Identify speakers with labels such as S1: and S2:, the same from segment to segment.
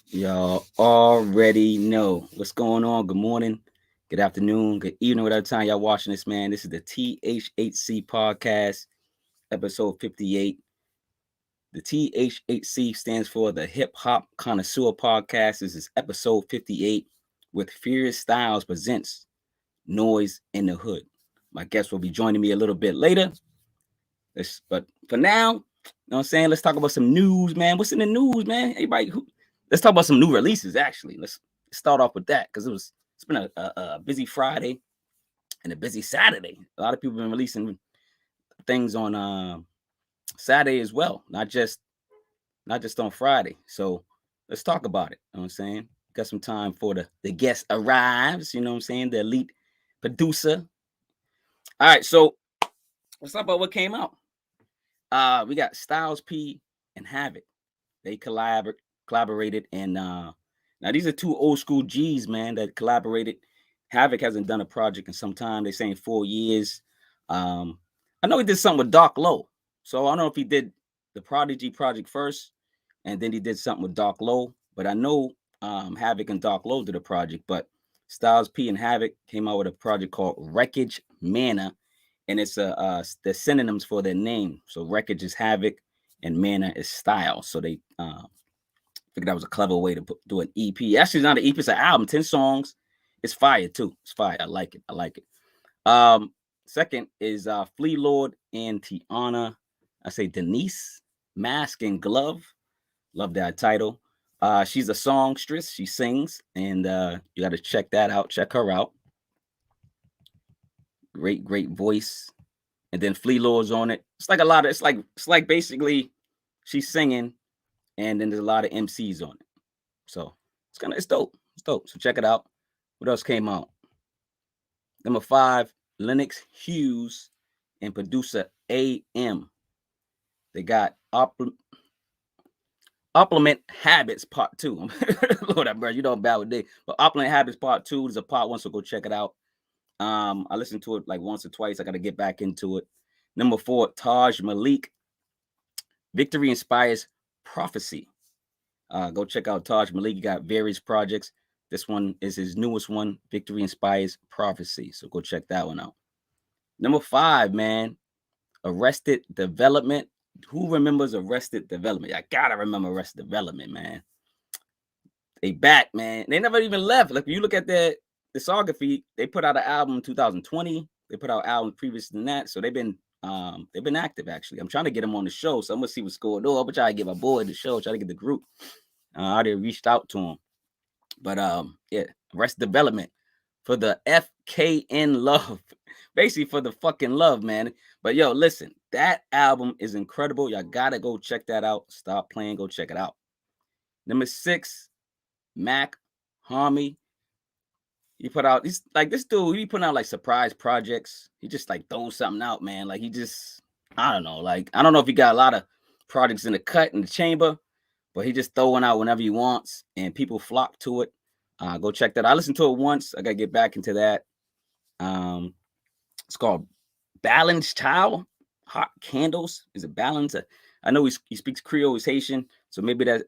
S1: Y'all already know what's going on. Good morning, good afternoon, good evening, whatever time y'all watching this, man. This is the THHC podcast, episode 58. The THHC stands for the Hip Hop Connoisseur Podcast. This is episode 58 with Furious Stylez presents Noys in the Hood. My guest will be joining me a little bit later. But for now, you know what I'm saying? Let's talk about some news, man. What's in the news, man? Let's talk about some new releases, actually. Let's start off with that because it's been a busy Friday and a busy Saturday. A lot of people have been releasing things on Saturday as well, not just on Friday. So let's talk about it. You know what I'm saying? Got some time for the guest arrives, you know what I'm saying? The elite producer. All right, so let's talk about what came out. We got Stylez P and KhamAHK. They collaborated, and now these are two old school G's, man, that collaborated. KhamAHK hasn't done a project in some time. They're saying 4 years. I know he did something with Dark Low, so I don't know if he did the Prodigy project first, and then he did something with Dark Low. But I know KhamAHK and Dark Low did a project, but Stylez P and KhamAHK came out with a project called Wreckage Manor. And it's the synonyms for their name. So Wreckage is KhamAHK and Manor is Style. So they figured that was a clever way to do an EP. Actually, it's not an EP, it's an album, 10 songs. It's fire too. It's fire. I like it. Second is Flea Lord and Tiana. I say Denise, Mask and Glove. Love that title. She's a songstress. She sings, and you got to check that out. Check her out. Great voice. And then Flea Lord's on it. It's like basically she's singing, and then there's a lot of MCs on it. So it's dope. It's dope. So check it out. What else came out? Number 5, Lennox Hughes and producer AM. They got Opulent Habits Part 2. Lord have mercy, you know bad with day. But Opulent Habits Part 2 is a part 1, so go check it out. I listened to it like once or twice. I got to get back into it. Number 4, Taj Malik. Victory Inspires Prophecy. Go check out Taj Malik. He got various projects. This one is his newest one, Victory Inspires Prophecy. So go check that one out. Number 5, man, Arrested Development. Who remembers Arrested Development? I gotta remember Arrested Development, man. They back, man. They never even left. Like, if you look at their discography, they put out an album in 2020. They put out albums previous than that. So they've been active, actually. I'm trying to get them on the show, so I'm gonna see what's going on. I'm trying to get my boy the show, try to get the group. I already reached out to him. But yeah, Arrested Development for the FKN love. Basically for the fucking love, man. But yo, listen, that album is incredible. Y'all gotta go check that out. Stop playing, go check it out. Number 6, Mac Homie. He put out, he's like this dude, he putting out like surprise projects. He just like throws something out, man. Like he just, I don't know. Like, I don't know if he got a lot of projects in the cut in the chamber, but he just throwing out whenever he wants, and people flock to it. Go check that. I listened to it once. I gotta get back into that. It's called Balance Child. Hot Candles. Is it balance? I know he speaks Creole, he's Haitian, so maybe that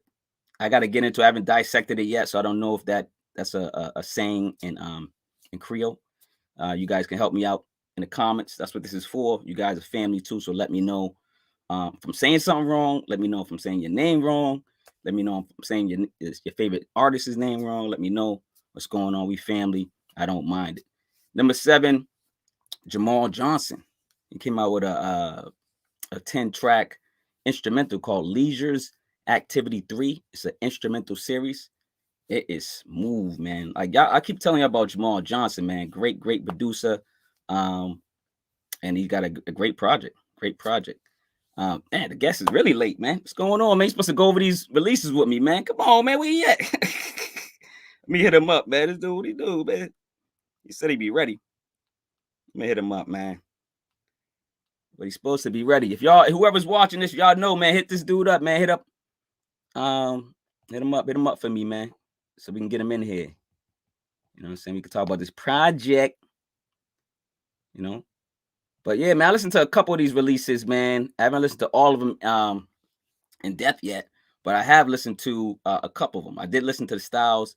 S1: I gotta get into. I haven't dissected it yet, so I don't know if that's a saying in Creole. You guys can help me out in the comments. That's what this is for. You guys are family too, so let me know if I'm saying something wrong. Let me know if I'm saying your name wrong. Let me know if I'm saying your favorite artist's name wrong. Let me know what's going on. We family. I don't mind it. Number 7, Jamal Johnson. He came out with a 10-track instrumental called Leisure's Activity 3. It's an instrumental series. It is smooth, man. Like, y'all, I keep telling you about Jamal Johnson, man. Great producer. And he's got a great project. Man, the guest is really late, man. What's going on, man? You're supposed to go over these releases with me, man. Come on, man. Where you at? Let me hit him up, man. This dude, what he do, man? He said he'd be ready. Let me hit him up, man. But he's supposed to be ready. If y'all, whoever's watching this, y'all know, man, hit this dude up, man. Hit him up for me, man, so we can get him in here. You know what I'm saying? We can talk about this project, you know. But yeah, man, I listened to a couple of these releases, man. I haven't listened to all of them in depth yet, but I have listened to a couple of them. I did listen to the Stylez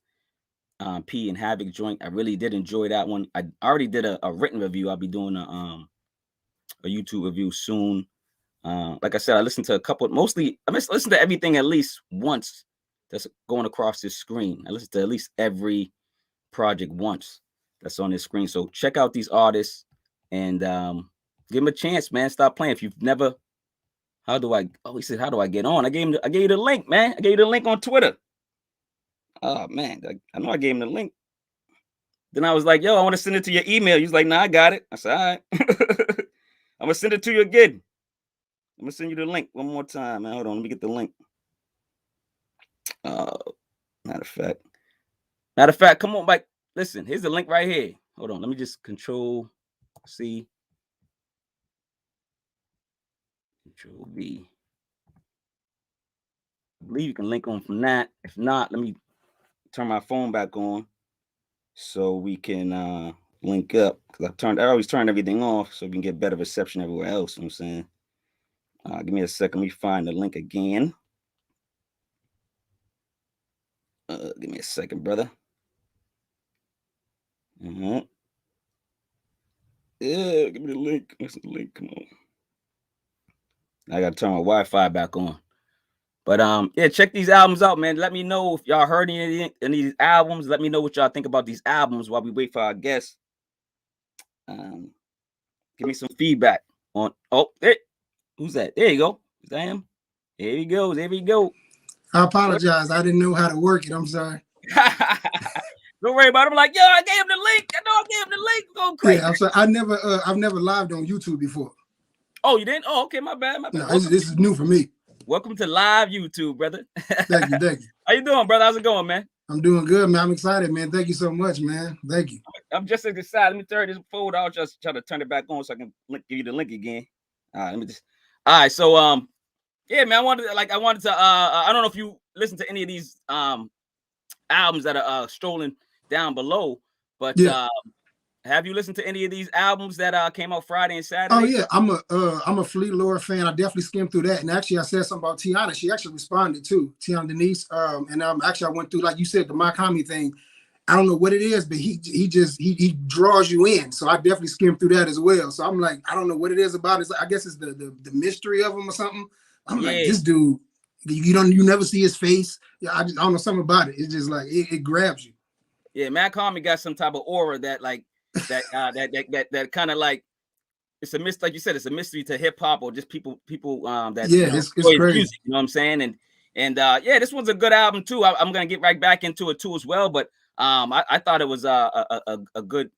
S1: P and KhamAHK joint. I really did enjoy that one. I already did a written review. I'll be doing a YouTube review soon. Like I said, I listened to a couple. Mostly, I listen to everything at least once that's going across this screen. I listen to at least every project once that's on this screen. So check out these artists and give them a chance, man. Stop playing. If you've never, how do I get on? I gave you the link, man. I gave you the link on Twitter. Oh man, I know I gave him the link. Then I was like, yo, I want to send it to your email. He was like, nah, I got it. I said, all right. I'm gonna send it to you again. I'm gonna send you the link one more time, man. Hold on, let me get the link. Matter of fact, come on, Mike. Listen, here's the link right here. Hold on, let me just Control C, Control V. I believe you can link on from that. If not, let me turn my phone back on so we can link up. Because I always turn everything off so we can get better reception everywhere else. You know what I'm saying? Give me a second. Let me find the link again. Give me a second, brother. Yeah, give me the link. What's the link? Come on. I gotta turn my Wi-Fi back on. But yeah, check these albums out, man. Let me know if y'all heard any of these albums. Let me know what y'all think about these albums while we wait for our guests. Give me some feedback on. Oh, there. Who's that? There you go. Is that him? There he goes. There we go.
S2: I apologize. I didn't know how to work it. I'm sorry.
S1: Don't worry about it. I'm like, yo, I gave him the link. I know I gave him the link. Go crazy.
S2: Yeah, I'm sorry. I've never lived on YouTube before.
S1: Oh, you didn't? Oh, okay, my bad.
S2: No, this is new for me.
S1: Welcome to live YouTube, brother.
S2: Thank you.
S1: How you doing, brother? How's it going, man?
S2: I'm doing good, man. I'm excited, man. Thank you so much, man. Thank you.
S1: I'm just excited. Let me turn this folder. I'll just try to turn it back on so I can give you the link again. All right, let me just. All right, so yeah, man. I wanted to. I don't know if you listen to any of these albums that are strolling down below, but
S2: yeah.
S1: Have you listened to any of these albums that came out Friday and Saturday?
S2: Oh yeah, I'm a Fleet Lord fan. I definitely skimmed through that, and actually I said something about Tiana. She actually responded too, Tiana Denise. And actually I went through, like you said, the My Comedy thing. I don't know what it is, but he draws you in. So I definitely skimmed through that as well. So I'm like, I don't know what it is about it. I guess it's the mystery of him or something. I'm like, this dude, you never see his face. Yeah, I don't know something about it. It's just like it grabs you.
S1: Yeah, Matt Comedy got some type of aura that like that kind of like, it's a mystery, like you said, it's a mystery to hip hop or just people that
S2: it's crazy.
S1: Music, you know what I'm saying? And yeah, this one's a good album too. I'm gonna get right back into it too as well. But I thought it was a good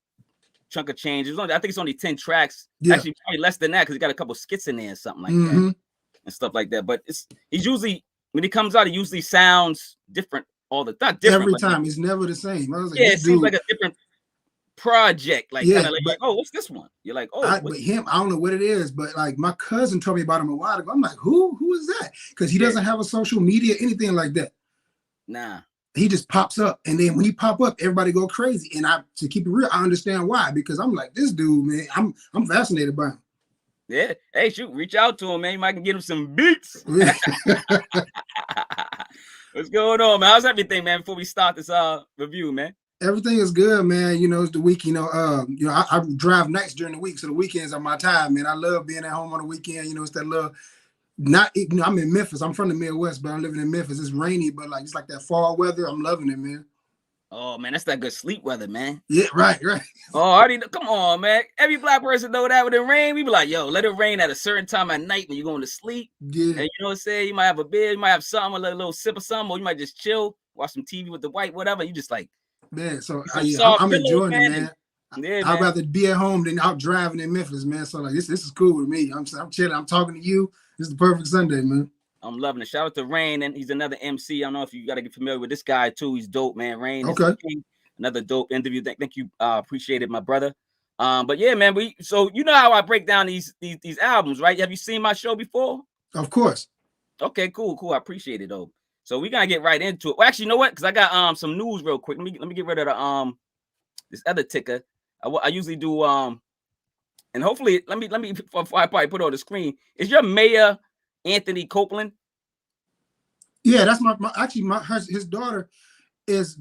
S1: chunk of change. I think it's only 10 tracks. Yeah. Actually, probably less than that because he got a couple skits in there and something like that and stuff like that. But he's usually, when he comes out, he usually sounds different all the time.
S2: Every time, it's never the same. I was like,
S1: yeah, it seems like a different project, like kind of like, oh, what's this one? You're like, oh,
S2: but him, I don't know what it is, but like my cousin told me about him a while ago. I'm like, who is that? Because he doesn't have a social media, anything like that.
S1: Nah,
S2: he just pops up, and then when he pop up, everybody go crazy. And to keep it real, I understand why, because I'm like, this dude, man, I'm fascinated by him.
S1: Yeah, hey, shoot, reach out to him, man. You might get him some beats. What's going on, man? How's everything, man? Before we start this review, man.
S2: Everything is good, man. You know, it's the week. You know, I drive nights during the week, so the weekends are my time, man. I love being at home on the weekend. You know, it's that love. I'm in Memphis. I'm from the Midwest, but I'm living in Memphis. It's rainy, but like it's like that fall weather. I'm loving it, man.
S1: Oh man, that's that good sleep weather, man.
S2: Yeah, right.
S1: Oh, already come on, man. Every black person know that when it rain, we be like, yo, let it rain at a certain time at night when you're going to sleep.
S2: Yeah.
S1: And you know what I'm saying? You might have a beer, you might have something, a little sip of something, or you might just chill, watch some TV with the white, whatever. You just like,
S2: man. So I'm enjoying it, man. Yeah, I'd rather be at home than out driving in Memphis, man. So like this is cool with me. I'm chilling. I'm talking to you. This is the perfect Sunday, man.
S1: I'm loving it. Shout out to Rain, and he's another MC. I don't know if you got to get familiar with this guy too. He's dope, man. Rain.
S2: Okay.
S1: Another dope interview. Thank you. Appreciate it, my brother. But yeah, man. So you know how I break down these albums, right? Have you seen my show before?
S2: Of course.
S1: Okay, cool. I appreciate it though. So we gotta get right into it. Well, actually, you know what? Because I got some news real quick. Let me get rid of the this other ticker. I usually do and hopefully let me before I probably put it on the screen. Is your mayor Anthony Copeland?
S2: Yeah, that's actually his daughter is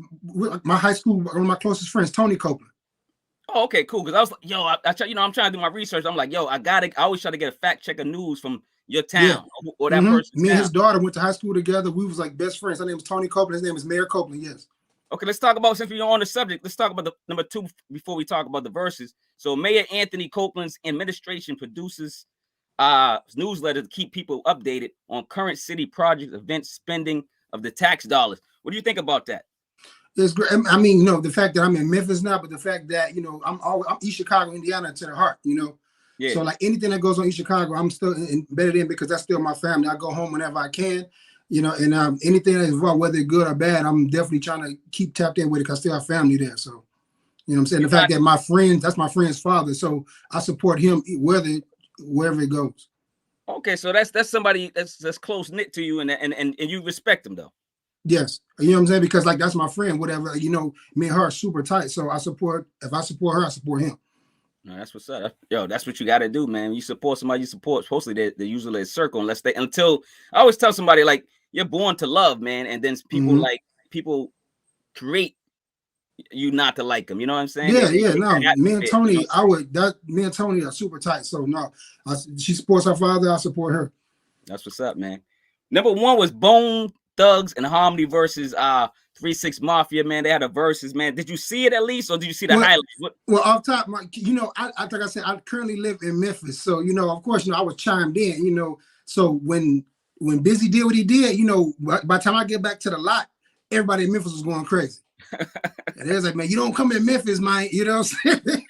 S2: my high school, one of my closest friends, Tony Copeland.
S1: Oh, okay, cool. Because I was like, yo, I'm trying to do my research. I'm like, yo, I always try to get a fact check of news from your town or that person's
S2: Me
S1: town.
S2: and his daughter went to high school together. We was like best friends. Her name was Tony Copeland. His name is Meri Copeland. Yes.
S1: Okay, let's talk about, since we're on the subject, let's talk about the number 2 before we talk about the verses. So Mayor Anthony Copeland's administration produces newsletter to keep people updated on current city projects, events, spending of the tax dollars. What do you think about that?
S2: It's great. I mean, you know, the fact that I'm in Memphis now, but the fact that, you know, I'm East Chicago, Indiana to the heart, you know. Yeah. So like anything that goes on East Chicago, I'm still embedded in because that's still my family. I go home whenever I can, you know, and anything that's involved, whether it's good or bad, I'm definitely trying to keep tapped in with it because I still have family there. So, you know what I'm saying? The fact that that's my friend's father. So I support him wherever it goes.
S1: Okay, so that's somebody that's close knit to you, and you respect him though.
S2: Yes, you know what I'm saying, because like that's my friend. Whatever, you know, me and her are super tight. So if I support her, I support him.
S1: No, that's what's up. Yo, that's what you got to do, man. You support somebody you support. Supposedly they usually a circle until I always tell somebody like you're born to love, man, and then people create you not to like them. You know what I'm saying?
S2: Yeah. No, me and Tony, you know? Me and Tony are super tight. So no, she supports her father. I support her.
S1: That's what's up, man. Number 1 was Bone Thugs and Harmony versus 3-6 Mafia, man. They had a versus, man. Did you see it at least, or did you see the highlights?
S2: Well, off top, you know, I like I said, I currently live in Memphis, so you know, of course, you know, I was chimed in, you know. So when Busy did what he did, you know, by the time I get back to the lot, everybody in Memphis was going crazy. And they was like, man, you don't come in Memphis, man. You know what I'm saying?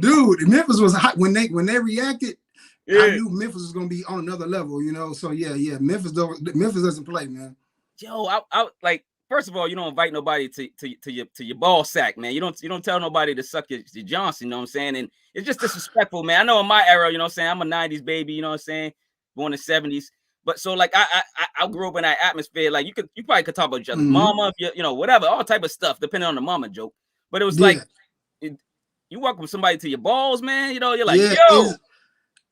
S2: Dude, Memphis was hot when they reacted. Yeah. I knew Memphis was gonna be on another level, you know. So yeah, Memphis doesn't play, man.
S1: Yo, I like, first of all, you don't invite nobody to your ball sack, man. You don't tell nobody to suck your Johnson, you know what I'm saying? And it's just disrespectful, man. I know in my era, you know what I'm saying, I'm a 90s baby, you know what I'm saying, born in the 70s. But so like I grew up in that atmosphere. Like you probably could talk about each other's mama, if you know, whatever, all type of stuff, depending on the mama joke. But it was like you welcome somebody to your balls, man. You know, you're like, yo.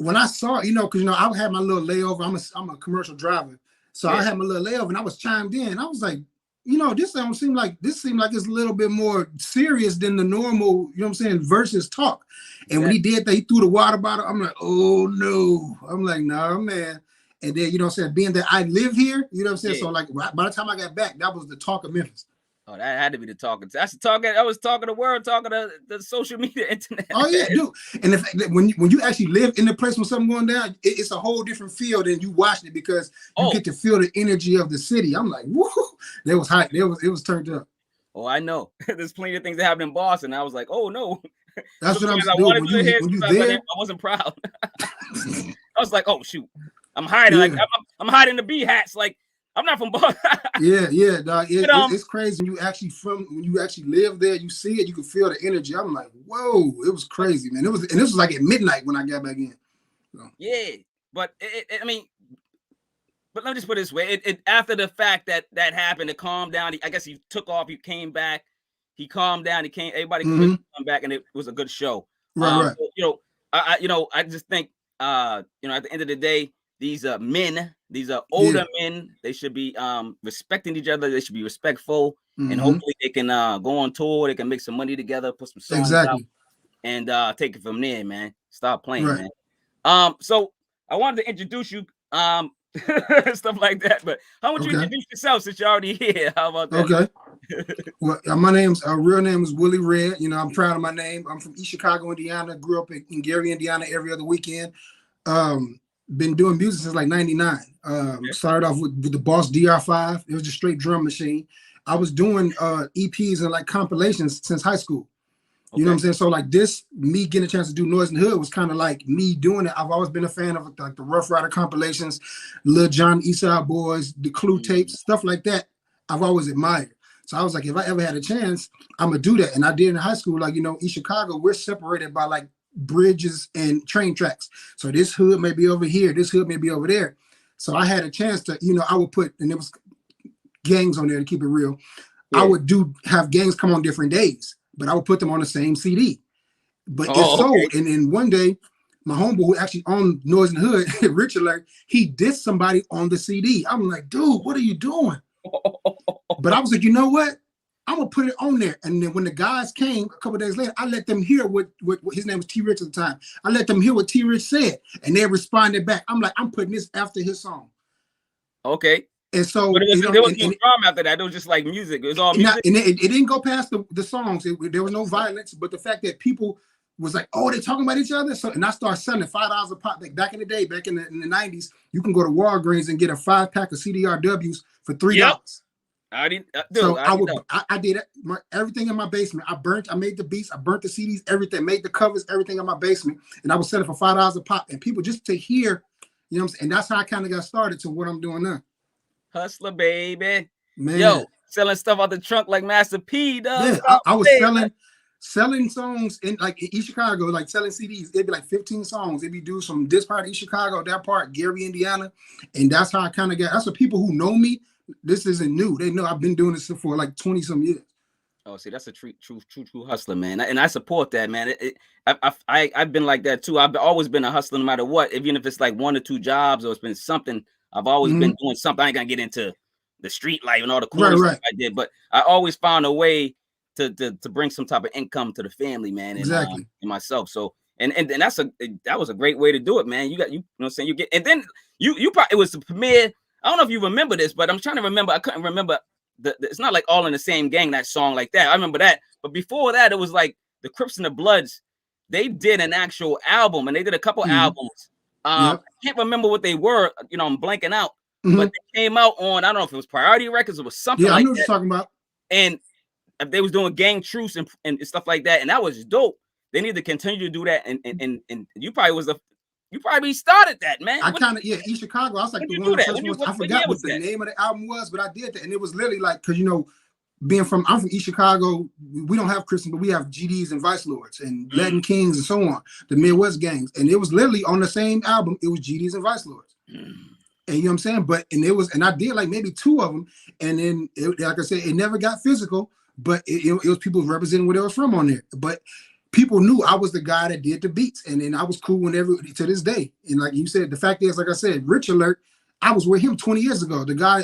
S2: When I saw, you know, because you know, I had my little layover. I'm a commercial driver, so I had my little layover, and I was chimed in. I was like, you know, this seemed like it's a little bit more serious than the normal, you know what I'm saying, versus talk. And when he did that, he threw the water bottle. I'm like, oh no. I'm like, nah, man. And then, you know what I'm saying, being that I live here, you know what I'm saying, so like by the time I got back, that was the talk of Memphis.
S1: Oh, that had to be the talking. That's the talking. I was talking the world, talking to the social media, internet.
S2: Oh yeah, dude. And the fact that when you actually live in the place when something going down, it's a whole different feel than you watched it because you get to feel the energy of the city. I'm like, woo! It was hype. It was turned up.
S1: Oh, I know. There's plenty of things that happened in Boston. I was like, oh no.
S2: That's what I'm saying. When you there,
S1: I wasn't proud. I was like, oh shoot, I'm hiding. Like I'm hiding the B hats. Like. I'm not from Boston.
S2: yeah, dog. It's crazy when you actually live there. You see it, you can feel the energy. I'm like, whoa, it was crazy, man. This was like at midnight when I got back in.
S1: So. Yeah, but I mean, but let me just put it this way: after the fact that happened, it calmed down. I guess he took off. He came back. He calmed down. He came. Everybody come back, and it was a good show.
S2: Right.
S1: So, I just think, at the end of the day, these men. These are older men. They should be respecting each other. They should be respectful, and hopefully they can go on tour. They can make some money together, put some songs out, and take it from there, man. Stop playing, man. So I wanted to introduce you, stuff like that. But how would you introduce yourself since you're already here? How about that?
S2: Okay. Well, my real name is Willie Red. You know, I'm proud of my name. I'm from East Chicago, Indiana. Grew up in Gary, Indiana, every other weekend. Been doing music since like '99. Started off with the Boss DR5. It was just straight drum machine. I was doing EPs and like compilations since high school. You know what I'm saying? So like me getting a chance to do Noys in the Hood was kind of like me doing it. I've always been a fan of like the Rough Rider compilations, Lil Jon, Eastside Boys, the Clue tapes, stuff like that. I've always admired. So I was like, if I ever had a chance, I'm gonna do that. And I did in high school. Like, you know, East Chicago, we're separated by like bridges and train tracks. So this hood may be over here, this hood may be over there. So I had a chance to, you know, I would put, and there was gangs on there to keep it real. I would have gangs come on different days, but I would put them on the same CD. But it's sold. And then one day, my homeboy who actually on Noyz in the Hood, RicheAlert, he dissed somebody on the CD. I'm like, dude, what are you doing? But I was like, you know what? I'm gonna put it on there. And then when the guys came a couple of days later, I let them hear what his name was T Rich at the time. I let them hear what T Rich said, and they responded back. I'm like, I'm putting this after his song.
S1: Okay.
S2: And so
S1: but there was no drama after that. It was just like music. It was all music.
S2: And it didn't go past the songs. There was no violence, but the fact that people was like, oh, they talking about each other. So, and I started selling $5 a pop. Like back in the day, back in the 90s, you can go to Walgreens and get a 5-pack of CDRWs for $3. Yep.
S1: I didn't.
S2: I did everything in my basement. I made the beats. I burnt the CDs, everything, made the covers, everything in my basement, and I was selling for $5 a pop. And people just to hear, you know what I'm saying? And that's how I kind of got started to what I'm doing now.
S1: Hustler, baby.
S2: Man.
S1: Yo, selling stuff out the trunk like Master P, dog.
S2: Yeah, I was selling songs in like East Chicago, like selling CDs. It'd be like 15 songs. It'd be do some this part of East Chicago, that part, Gary, Indiana. And that's how I kind of got, that's what people who know me, this isn't new. They know I've been doing this for like 20 some years.
S1: Oh, see, that's a true hustler, man. And I support that, man. I've been like that too. I've always been a hustler no matter what. Even if it's like 1 or 2 jobs or it's been something, I've always been doing something. I ain't gonna get into the street life and all the cool stuff I did, but I always found a way to bring some type of income to the family, man, and, and myself. So and that was a great way to do it, man. You know what I'm saying? You get, and then you probably, it was the premiere. I don't know if you remember this, but I'm trying to remember. I couldn't remember it's not like All in the Same Gang, that song like that. I remember that, but before that, it was like the Crips and the Bloods. They did an actual album, and they did a couple albums. I can't remember what they were. You know, I'm blanking out. But they came out on, I don't know if it was Priority Records or was something like that.
S2: I knew what you're talking about.
S1: And they was doing Gang Truce and stuff like that, and that was dope. They need to continue to do that. And you probably started that, man.
S2: I kind of, East Chicago. I was like the one of the first ones. I forgot what the name of the album was, but I did that, and it was literally like, because you know, I'm from East Chicago. We don't have Christian, but we have GDs and Vice Lords and Latin Kings and so on, the Midwest gangs. And it was literally on the same album. It was GDs and Vice Lords. And you know what I'm saying? And I did like maybe 2 of them. And then, like I said, it never got physical, but it was people representing where they were from on there. But people knew I was the guy that did the beats. And then I was cool whenever, to this day. And like you said, the fact is, like I said, RicheAlert, I was with him 20 years ago. The guy,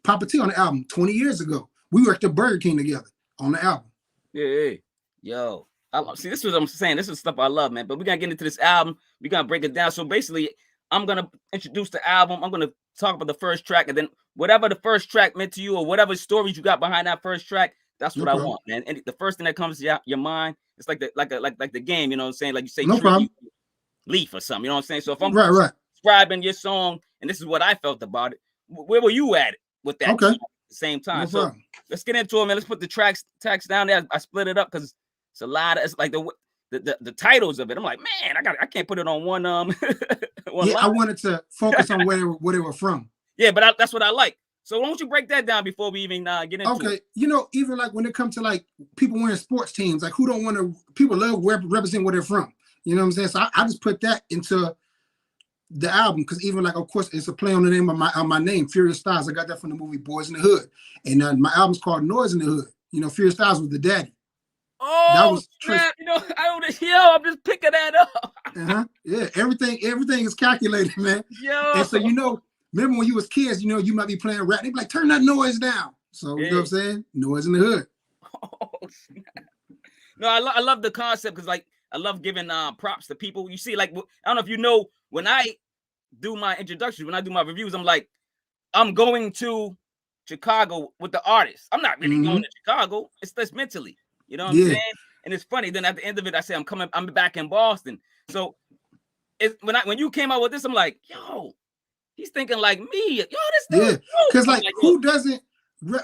S2: Poppa T on the album 20 years ago. We worked at Burger King together on the album.
S1: Yeah. Yo, see, this is what I'm saying. This is stuff I love, man. But we're going to get into this album. We're going to break it down. So basically, I'm going to introduce the album. I'm going to talk about the first track. And then whatever the first track meant to you or whatever stories you got behind that first track, that's what I want, man. And the first thing that comes to your mind, it's like the game, you know what I'm saying? Like you say, leaf or something, you know what I'm saying? So if I'm describing your song and this is what I felt about it, where were you at with that song at the same time? So let's get into it, man. Let's put the tracks down there. I split it up because it's a lot of, it's like the titles of it. I'm like, man, I can't put it on one one line.
S2: I wanted to focus on where they were from.
S1: Yeah, but that's what I like. So why don't you break that down before we even get into it?
S2: Okay, you know, even like when it comes to like people wearing sports teams, like who don't want to, people love represent where they're from. You know what I'm saying? So I just put that into the album because even like, of course, it's a play on the name of my name, Furious Stylez. I got that from the movie Boys in the Hood. And my album's called Noyz in the Hood. You know, Furious Stylez was the daddy.
S1: Oh, that was snap. You know, I'm just picking that up.
S2: Yeah, everything is calculated, man.
S1: Yo.
S2: And so, you know, remember when you was kids, you know, you might be playing rap. They be like, turn that noise down. So, you know what I'm saying? Noyz in the Hood.
S1: Oh, snap. No, I love the concept because, like, I love giving props to people. You see, like, I don't know if you know, when I do my introductions, when I do my reviews, I'm like, I'm going to Chicago with the artist. I'm not really going to Chicago. It's just mentally. You know what I'm saying? And it's funny. Then at the end of it, I say, I'm back in Boston. So when you came out with this, I'm like, yo, he's thinking like me. Yo, this thing
S2: because like who doesn't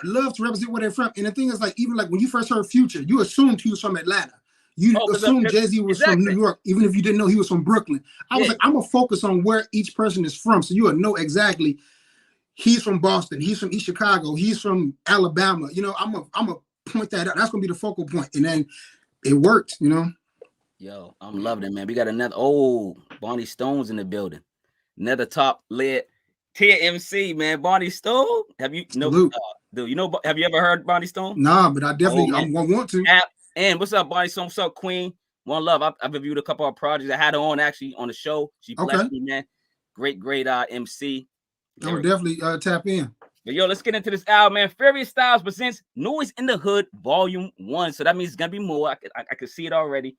S2: love to represent where they're from? And the thing is, like, even like when you first heard Future, you assumed he was from Atlanta. You assumed Jay-Z was from New York, even if you didn't know he was from Brooklyn. I was like, I'm gonna focus on where each person is from, so you will know exactly. He's from Boston. He's from East Chicago. He's from Alabama. You know, I'm a point that out. That's gonna be the focal point, and then it worked. You know.
S1: Yo, I'm loving it, man. We got another Bonnie Stone's in the building. Another top lit THHC, man. Bonnie Stone. Have you have you ever heard Bonnie Stone?
S2: Nah, but I definitely I want to.
S1: And what's up, Bonnie Stone? What's up, Queen? One love. I've reviewed a couple of projects. I had her on actually on the show. She blessed me, man. Great MC.
S2: I'm gonna definitely tap in.
S1: But yo, let's get into this album, man. Furious Stylez presents Noys in the Hood, Volume 1. So that means it's gonna be more. I could see it already.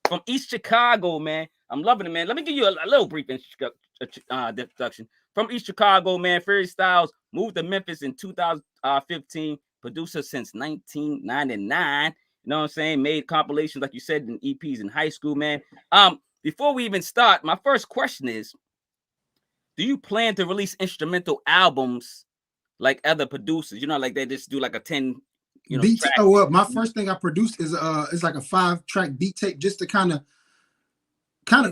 S1: From East Chicago, man. I'm loving it, man. Let me give you a little brief introduction. From East Chicago, man. Furious Stylez moved to Memphis in 2015. Producer since 1999. You know what I'm saying? Made compilations, like you said, in EPs in high school, man. Before we even start, my first question is, do you plan to release instrumental albums like other producers? You know, like they just do like a 10,
S2: beat track. Oh, well, my first thing I produced is like a 5-track beat tape, just to kind of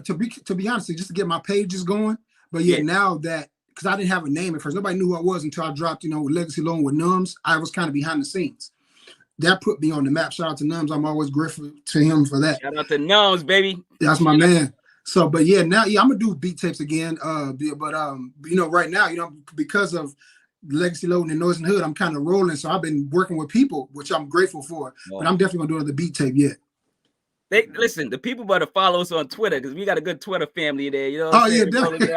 S2: to be honest, just to get my pages going. But yeah, now that, because I didn't have a name at first, nobody knew who I was until I dropped, Legacy Loan with Numbz. I was kind of behind the scenes. That put me on the map. Shout out to Numbz. I'm always grateful to him for that.
S1: Shout out to Numbz, baby.
S2: That's my man. So, but yeah, now, I'm gonna do beat tapes again. Right now, because of Legacy Loading and Noys in the Hood, I'm kind of rolling. So I've been working with people, which I'm grateful for. Oh. But I'm definitely gonna do another beat tape yet.
S1: Listen, the people better follow us on Twitter, because we got a good Twitter family there. You know what
S2: I'm saying? Definitely.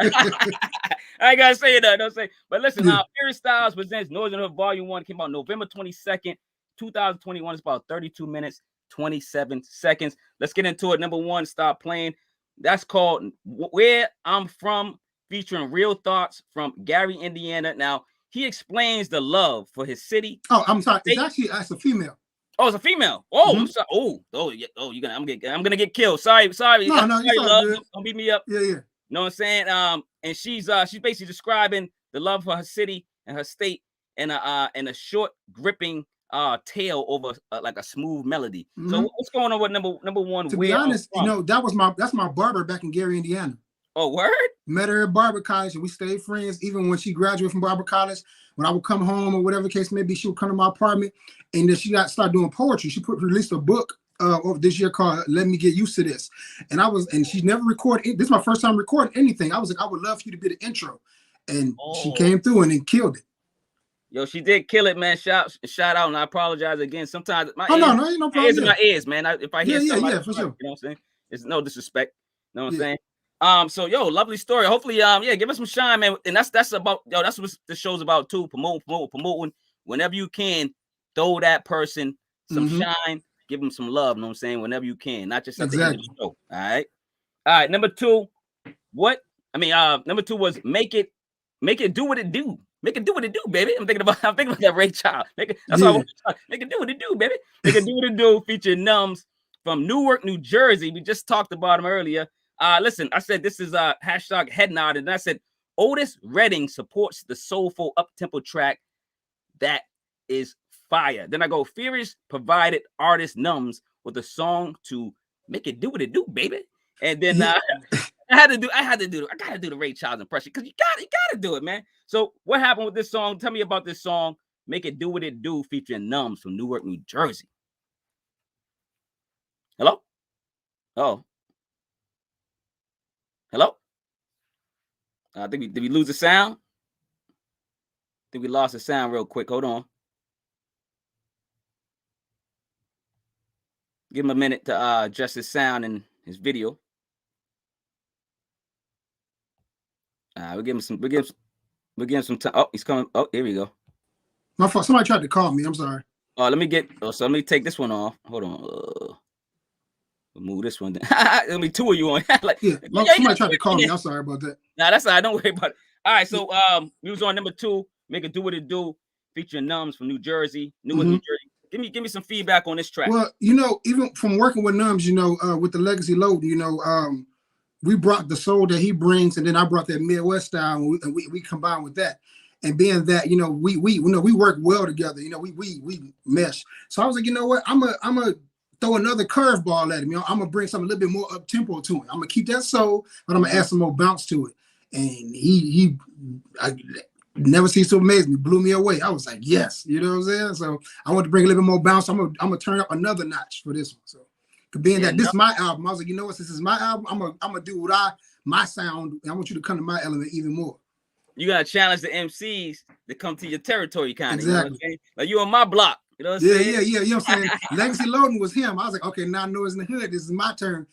S1: I ain't gotta say that. Don't say. But listen, Furious Stylez presents Noys in the Hood Volume 1. Came out November 22nd, 2021. It's about 32 minutes, 27 seconds. Let's get into it. Number 1, Stop Playing. That's called Where I'm From, featuring real thoughts from Gary, Indiana. Now, he explains the love for his city.
S2: Oh, I'm sorry. It's a female.
S1: Oh, it's a female. Oh, I'm sorry. I'm gonna get killed. Sorry.
S2: No,
S1: sorry, love.
S2: Good.
S1: Don't beat me up.
S2: Yeah.
S1: You know what I'm saying? And she's basically describing the love for her city and her state in a short, gripping tale over like a smooth melody. So what's going on with number 1?
S2: To be honest, that's my barber back in Gary, Indiana.
S1: Oh, word?
S2: Met her at barber college, and we stayed friends. Even when she graduated from barber college, when I would come home or whatever the case may be, she would come to my apartment, and then she started doing poetry. She released a book over this year called "Let Me Get Used to This," and she never recorded. This is my first time recording anything. I was like, I would love for you to be the intro, and she came through and then killed it.
S1: Yo, she did kill it, man. Shout out, and I apologize again. Sometimes my
S2: no problem.
S1: Ears in my ears, man. If I hear somebody,
S2: for sure.
S1: You know what I'm saying? It's no disrespect. You know what I'm saying? So yo, lovely story. Hopefully, give us some shine, man. And that's about, that's what the show's about too. Promoting. Whenever you can, throw that person some shine, give them some love. You know what I'm saying? Whenever you can, not just at the end of the show. All right. Number 2, number 2 was make it do what it do. Make it do what it do, baby. I'm thinking about that Ray Child. Make it do what it do, baby. Make it do what it do. Featuring Numbz from Newark, New Jersey. We just talked about him earlier. Listen, I said this is hashtag head nod, and I said Otis Redding supports the soulful up-tempo track that is fire. Then I go, Furious provided artist Numbz with a song to make it do what it do, baby. And then I gotta do the Ray Charles impression, because you gotta do it, man. So what happened with this song? Tell me about this song, Make It Do What It Do, featuring Numbz from Newark, New Jersey. Hello? Oh. Hello? Did we lose the sound? I think we lost the sound real quick. Hold on. Give him a minute to adjust his sound and his video. We'll give him some time. Oh, he's coming. Oh, here we go.
S2: My fault. Somebody tried to call me. I'm sorry.
S1: Let me take this one off. Hold on. Move this one. There'll be 2 of you on.
S2: Somebody tried to call me. I'm sorry about that.
S1: Nah, that's all right. Don't worry about it. All right, so we was on number 2, Make It Do What It Do, featuring Numbz from New Jersey, Newark, New Jersey. Give me some feedback on this track.
S2: Well, even from working with Numbz, with the Legacy Load, we brought the soul that he brings, and then I brought that Midwest style, and we combined with that. And being that, we work well together. We mesh. So I was like, you know what? I'm a throw another curveball at him. I'm gonna bring something a little bit more up tempo to it. I'm gonna keep that soul, but I'm gonna add some more bounce to it. And I never ceased to amaze me, blew me away. I was like, yes, you know what I'm saying? So I want to bring a little bit more bounce. I'm gonna turn up another notch for this one. So being that this is my album, I was like, you know what? Since this is my album, I'm gonna do my sound, and I want you to come to my element even more.
S1: You gotta challenge the MCs to come to your territory, kind of.
S2: Exactly.
S1: You know what I'm saying? Like, you on my block. You know what I'm saying?
S2: Yeah. You know what I'm saying? Legacy Loading was him. I was like, okay, now Noys in the Hood. This is my turn.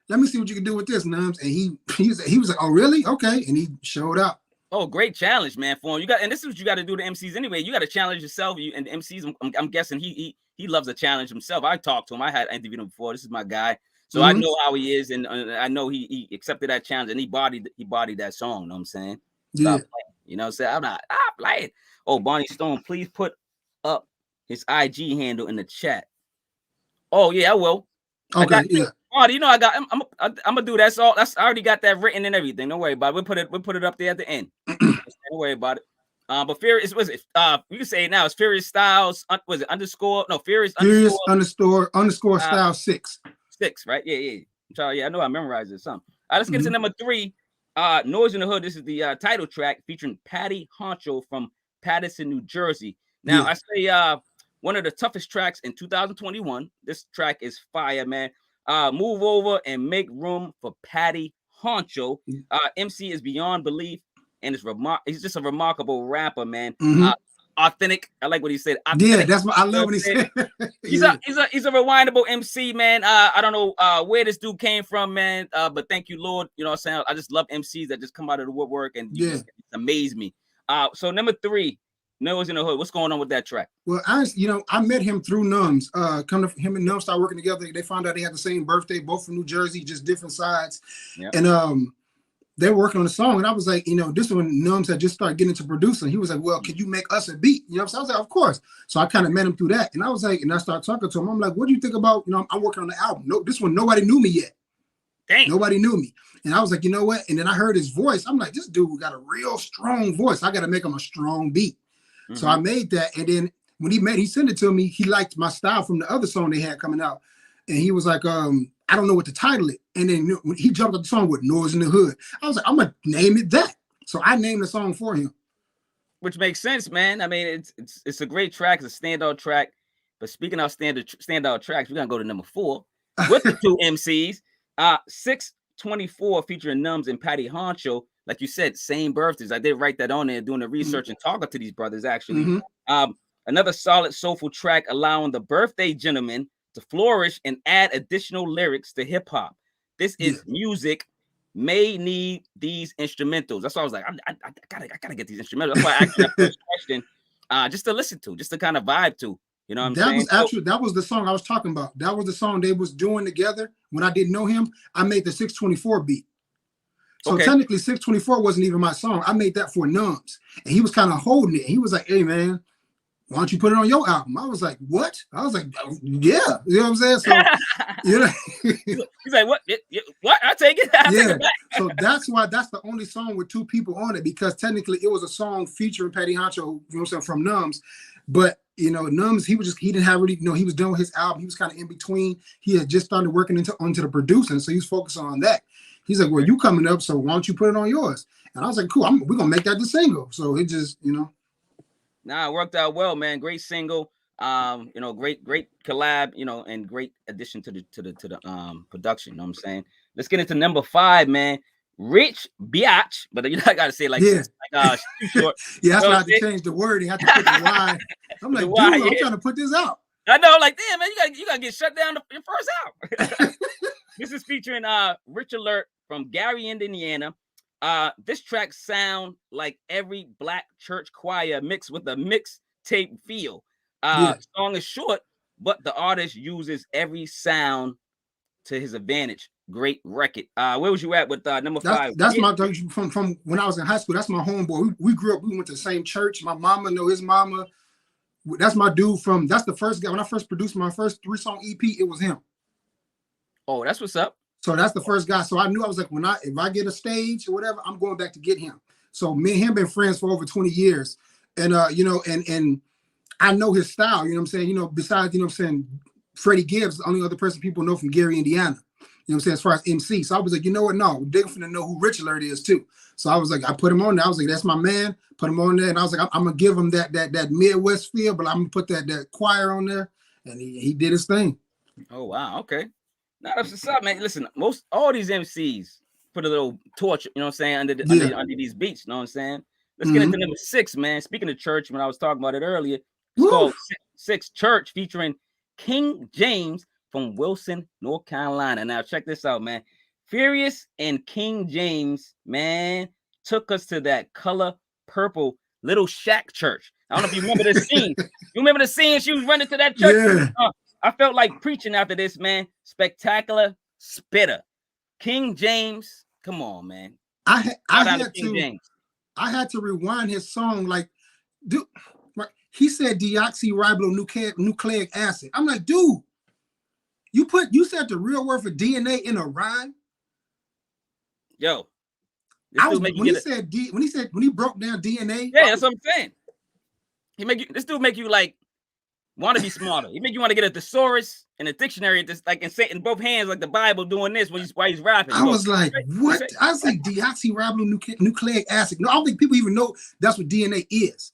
S2: Let me see what you can do with this, Numbz. And he was like, oh, really? Okay. And he showed up.
S1: Oh, great challenge, man, for him. You got, and this is what you got to do to MCs anyway. You got to challenge yourself. And MCs, I'm guessing he loves a challenge himself. I talked to him. I had interviewed him before. This is my guy, so I know how he is, and I know he accepted that challenge, and he bodied that song. You know what I'm saying? Stop playing. You know what I'm saying? I'm not playing. Oh, Bonnie Stone, please put up his IG handle in the chat. Oh yeah, I will.
S2: Okay, yeah.
S1: Oh, you know I got. I'm gonna do that. So I already got that written and everything. Don't worry about it. We'll put it up there at the end. Don't worry about it. But Furious was it? You can say it now. It's Furious Styles. Was it underscore? No, Furious
S2: underscore Styles 6.
S1: 6, right? Yeah. I'm trying. Yeah, I know I memorized it. Something. Let's get to number 3. Noys in the Hood. This is the title track featuring Patty Honcho from Patterson, New Jersey. Now I say one of the toughest tracks in 2021. This track is fire, man. Move over and make room for Patty Honcho. MC is beyond belief, and he's just a remarkable rapper, man. Authentic. I like what he said. Authentic.
S2: Yeah, that's what I love what he said.
S1: He's a rewindable MC, man. I don't know where this dude came from, man. But thank you, Lord. You know what I'm saying? I just love MCs that just come out of the woodwork and just amaze me. So number 3, Noys in the Hood. What's going on with that track?
S2: Well, I met him through Numbz. Him and Numbz started working together. They found out they had the same birthday, both from New Jersey, just different sides. Yep. And they were working on the song, and I was like, this is when Numbz had just started getting into producing. He was like, well, can you make us a beat? You know what I'm saying? I was like, of course. So I kind of met him through that, and I was like, and I started talking to him. I'm like, what do you think about? I'm working on the album. No, this one nobody knew me yet.
S1: Dang.
S2: Nobody knew me. And I was like, you know what? And then I heard his voice. I'm like, this dude got a real strong voice. I got to make him a strong beat. So I made that, and then when he sent it to me, he liked my style from the other song they had coming out, and he was like, I don't know what to title it. And then when he jumped up the song with Noys in the Hood, I was like, I'm gonna name it that. So I named the song for him.
S1: Which makes sense, man. I mean, it's a great track, it's a standout track. But speaking of standout tracks, we're gonna go to number 4 with the 2 MCs. 624 featuring Numbz and Patty Honcho. Like you said, same birthdays. I did write that on there, doing the research and talking to these brothers, actually. Another solid soulful track allowing the birthday gentleman to flourish and add additional lyrics to hip-hop. This is music may need these instrumentals. That's why I was like, I gotta get these instrumentals. That's why I asked that first question, just to listen to, just to kind of vibe to. You know what I'm saying?
S2: That was the song I was talking about. That was the song they was doing together. When I didn't know him, I made the 624 beat. So technically 624 wasn't even my song. I made that for Numbz. And he was kind of holding it. He was like, hey man, why don't you put it on your album? I was like, what? I was like, yeah. You know what I'm saying? So
S1: he's like, what? What? I take it. Take it back.
S2: So that's the only song with 2 people on it, because technically it was a song featuring Patty Honcho, you know what I'm saying, from Numbz. But Numbz, he didn't have really, he was done with his album. He was kind of in between. He had just started working onto the producing, so he was focused on that. He's like, well, you coming up, so why don't you put it on yours? And I was like, cool, we're gonna make that the single. So it just,
S1: Nah, it worked out well, man. Great single. Great collab, and great addition to the production. You know what I'm saying? Let's get into number 5, man. RicheAlert, but I gotta say like this. Like, short.
S2: That's why I had to change the wording. I had to put the Y. I'm like, dude, I'm trying to put this out.
S1: I know, like, damn, man, you gotta get shut down your first out. This is featuring RicheAlert from Gary, Indiana. This track sound like every black church choir mixed with a mixtape feel. Song is short, but the artist uses every sound to his advantage. Great record. Where was you at with number 5?
S2: That's my from when I was in high school. That's my homeboy. We grew up. We went to the same church. My mama know his mama. That's my dude that's the first guy. When I first produced my first 3-song EP, it was him.
S1: Oh, that's what's up.
S2: So that's the first guy. So I knew, I was like, if I get a stage or whatever, I'm going back to get him. So me and him been friends for over 20 years. And and I know his style, you know what I'm saying? Besides, Freddie Gibbs, the only other person people know from Gary, Indiana. You know what I'm saying, as far as MC. So I was like, you know what? No, they're gonna know who RicheAlert is too. So I was like, I put him on there. I was like, that's my man. Put him on there, and I was like, I'm gonna give him that Midwest feel, but I'm gonna put that choir on there, and he did his thing.
S1: Oh wow, okay. Now that's what's up, man. Listen, all these MCs put a little torch, you know what I'm saying, under these beats. You know what I'm saying? Let's get into number 6, man. Speaking of church, when I was talking about it earlier, It's
S2: Woo.
S1: called Six Church, featuring King James from Wilson, North Carolina. Now check this out, man. Furious and King James, man, took us to that color purple Little Shack church. I don't know if you remember this scene. You remember the scene? She was running to that church.
S2: Yeah.
S1: I felt like preaching after this, man. Spectacular spitter. King James, come on, man.
S2: I had to rewind his song. Like, dude, he said deoxyribonucleic acid. I'm like, dude, you said the real word for DNA in a rhyme.
S1: Yo,
S2: when he broke down DNA.
S1: Yeah, that's what I'm saying. This dude make you like want to be smarter. He make you want to get a thesaurus and a dictionary, just like and say in both hands, like the Bible, doing this while he's rapping.
S2: I was like, what? I was like, deoxyribonucleic acid. No, I don't think people even know that's what DNA is.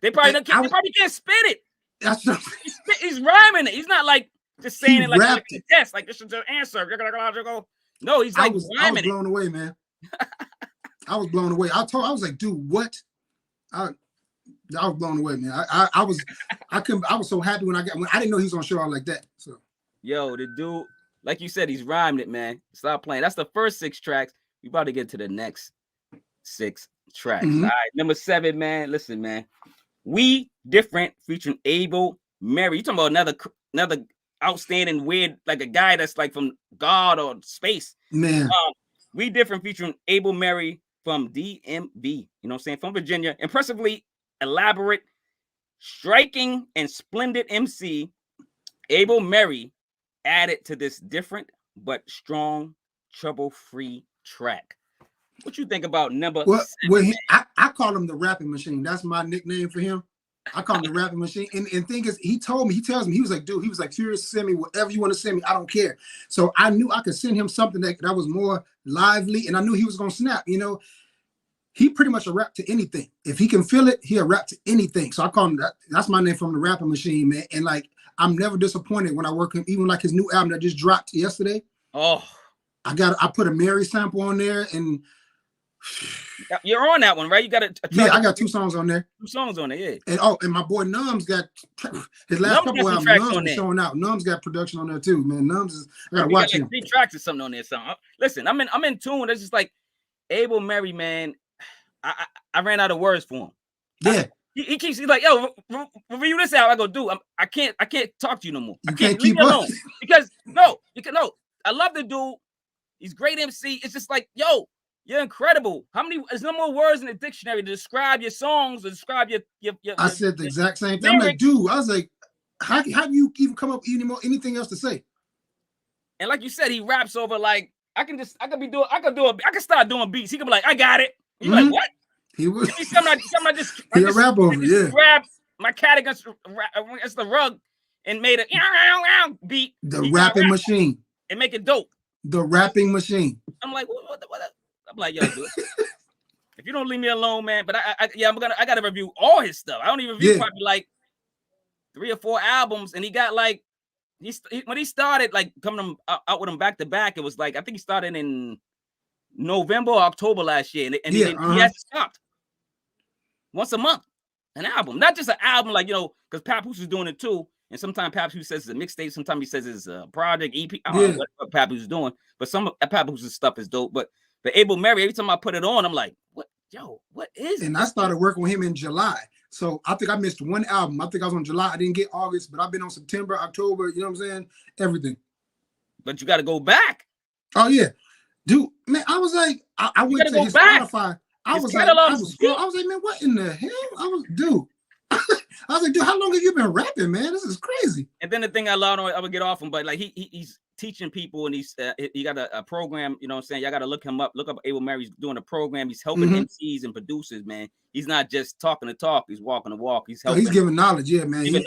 S1: They probably can't spit it.
S2: That's
S1: he's rhyming it. He's not like just saying it like a test, like this is the answer. No, he's like rhyming it.
S2: I was blown away, man. I was blown away. I was like, dude, what? I was blown away, man. I was so happy when I didn't know he was gonna show out like that. So
S1: yo, the dude, like you said, he's rhyming it, man. Stop playing. That's the first 6 tracks. We about to get to the next 6 tracks.
S2: Mm-hmm.
S1: All right, number 7, man. Listen, man. We Different featuring Abel, Meri. You talking about another outstanding weird, like a guy that's like from God or space.
S2: Man.
S1: We Different featuring Abel, Meri from DMV. You know what I'm saying? From Virginia. Impressively elaborate, striking, and splendid MC. Abel, Meri added to this different but strong, trouble-free track. What you think about number 7?
S2: I call him the rapping machine. That's my nickname for him. I call him the rapping machine. And thing is, he tells me, he was like, dude, he was like, Furious, send me whatever you want to send me. I don't care. So I knew I could send him something that was more lively, and I knew he was going to snap. You know, he pretty much a rap to anything. If he can feel it, he'll rap to anything. So I call him that. That's my name from the rapping machine, man. And like, I'm never disappointed when I work him, even like his new album that just dropped yesterday.
S1: Oh,
S2: I put a Meri sample on there, and
S1: you're on that one, right? You got
S2: I got 2 songs on there.
S1: 2 songs on there, yeah.
S2: And my boy Numbz got his last couple albums. Numbz is showing out. Numbz got production on there too, man. Numbz is, I gotta watch him.
S1: 3 tracks or something on there. So listen, I'm in tune. It's just like Abel, Meri, man. I ran out of words for him.
S2: Yeah.
S1: He's like, yo, review this out. I go, dude, I can't talk to you no more.
S2: You
S1: I can't
S2: keep
S1: leave me
S2: up.
S1: alone. Because no. I love the dude. He's great MC. It's just like, yo, you're incredible. There's no more words in the dictionary to describe your songs, to describe your
S2: I said the exact same thing. I'm like, dude, I was like, how do you even come up with anything else to say?
S1: And like you said, he raps over like I can start doing beats. He can be like, I got it. You like, what?
S2: He was
S1: I just rap over, yeah. Grabbed my cat against the rug and made a beat.
S2: The rapping machine.
S1: And make it dope.
S2: The rapping machine.
S1: I'm like, what? I'm like, yo, dude. If you don't leave me alone, man. But I gotta review all his stuff. I don't even review probably like 3 or 4 albums, and he got like when he started like coming out with them back to back, it was like I think he started in November or October last year, and he hasn't stopped. Once a month, an album, not just an album, like, you know, because Papoose is doing it too. And sometimes Papoose says it's a mixtape, sometimes he says it's a project, EP. I don't know what Papoose is doing, but some of Papoose's stuff is dope. But the Abel, Meri, every time I put it on, I'm like, what is it?
S2: And I started working with him in July. So I think I missed 1 album. I think I was on July. I didn't get August, but I've been on September, October, you know what I'm saying? Everything.
S1: But you got to go back.
S2: Oh, yeah. Dude, man, I was like, I went to his Spotify. I was like, man, what in the hell? I was like, dude, how long have you been rapping, man? This is crazy.
S1: And then the thing I would get off him, but like he's teaching people, and he got a program, you know what I'm saying? Y'all got to look him up. Look up Abel Meri. He's doing a program. He's helping MCs and producers, man. He's not just talking the talk. He's walking the walk. He's helping.
S2: He's giving knowledge, yeah, man. He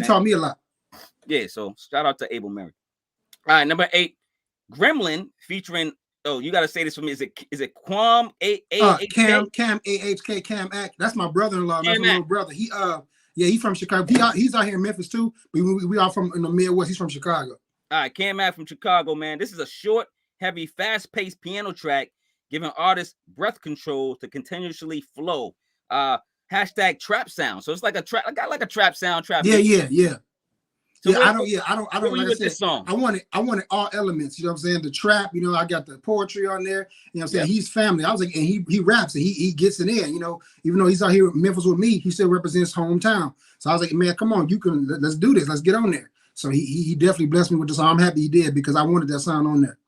S2: taught me a lot.
S1: Yeah, so shout out to Abel Meri. All right, number 8, Gremlin featuring. Oh, you gotta say this for me. Is it KhamAHK?
S2: KASH. That's my brother-in-law. That's my little brother. He's from Chicago. He's out here in Memphis too. We are from in the Midwest. He's from Chicago.
S1: All right, KhamAHK from Chicago, man. This is a short, heavy, fast-paced piano track, giving artists breath control to continuously flow. hashtag trap sound. So it's like a trap. I got like a trap sound, trap.
S2: Yeah,
S1: beat.
S2: yeah.
S1: So
S2: I don't.
S1: where
S2: Like I
S1: with
S2: said,
S1: this song?
S2: I wanted all elements. You know what I'm saying? The trap. You know, I got the poetry on there. You know what I'm saying?
S1: Yep.
S2: He's family. I was like, and he raps and he gets it in. You know, even though he's out here in Memphis with me, he still represents hometown. So I was like, man, come on, let's do this. Let's get on there. So he definitely blessed me with the song. I'm happy he did because I wanted that sound on there.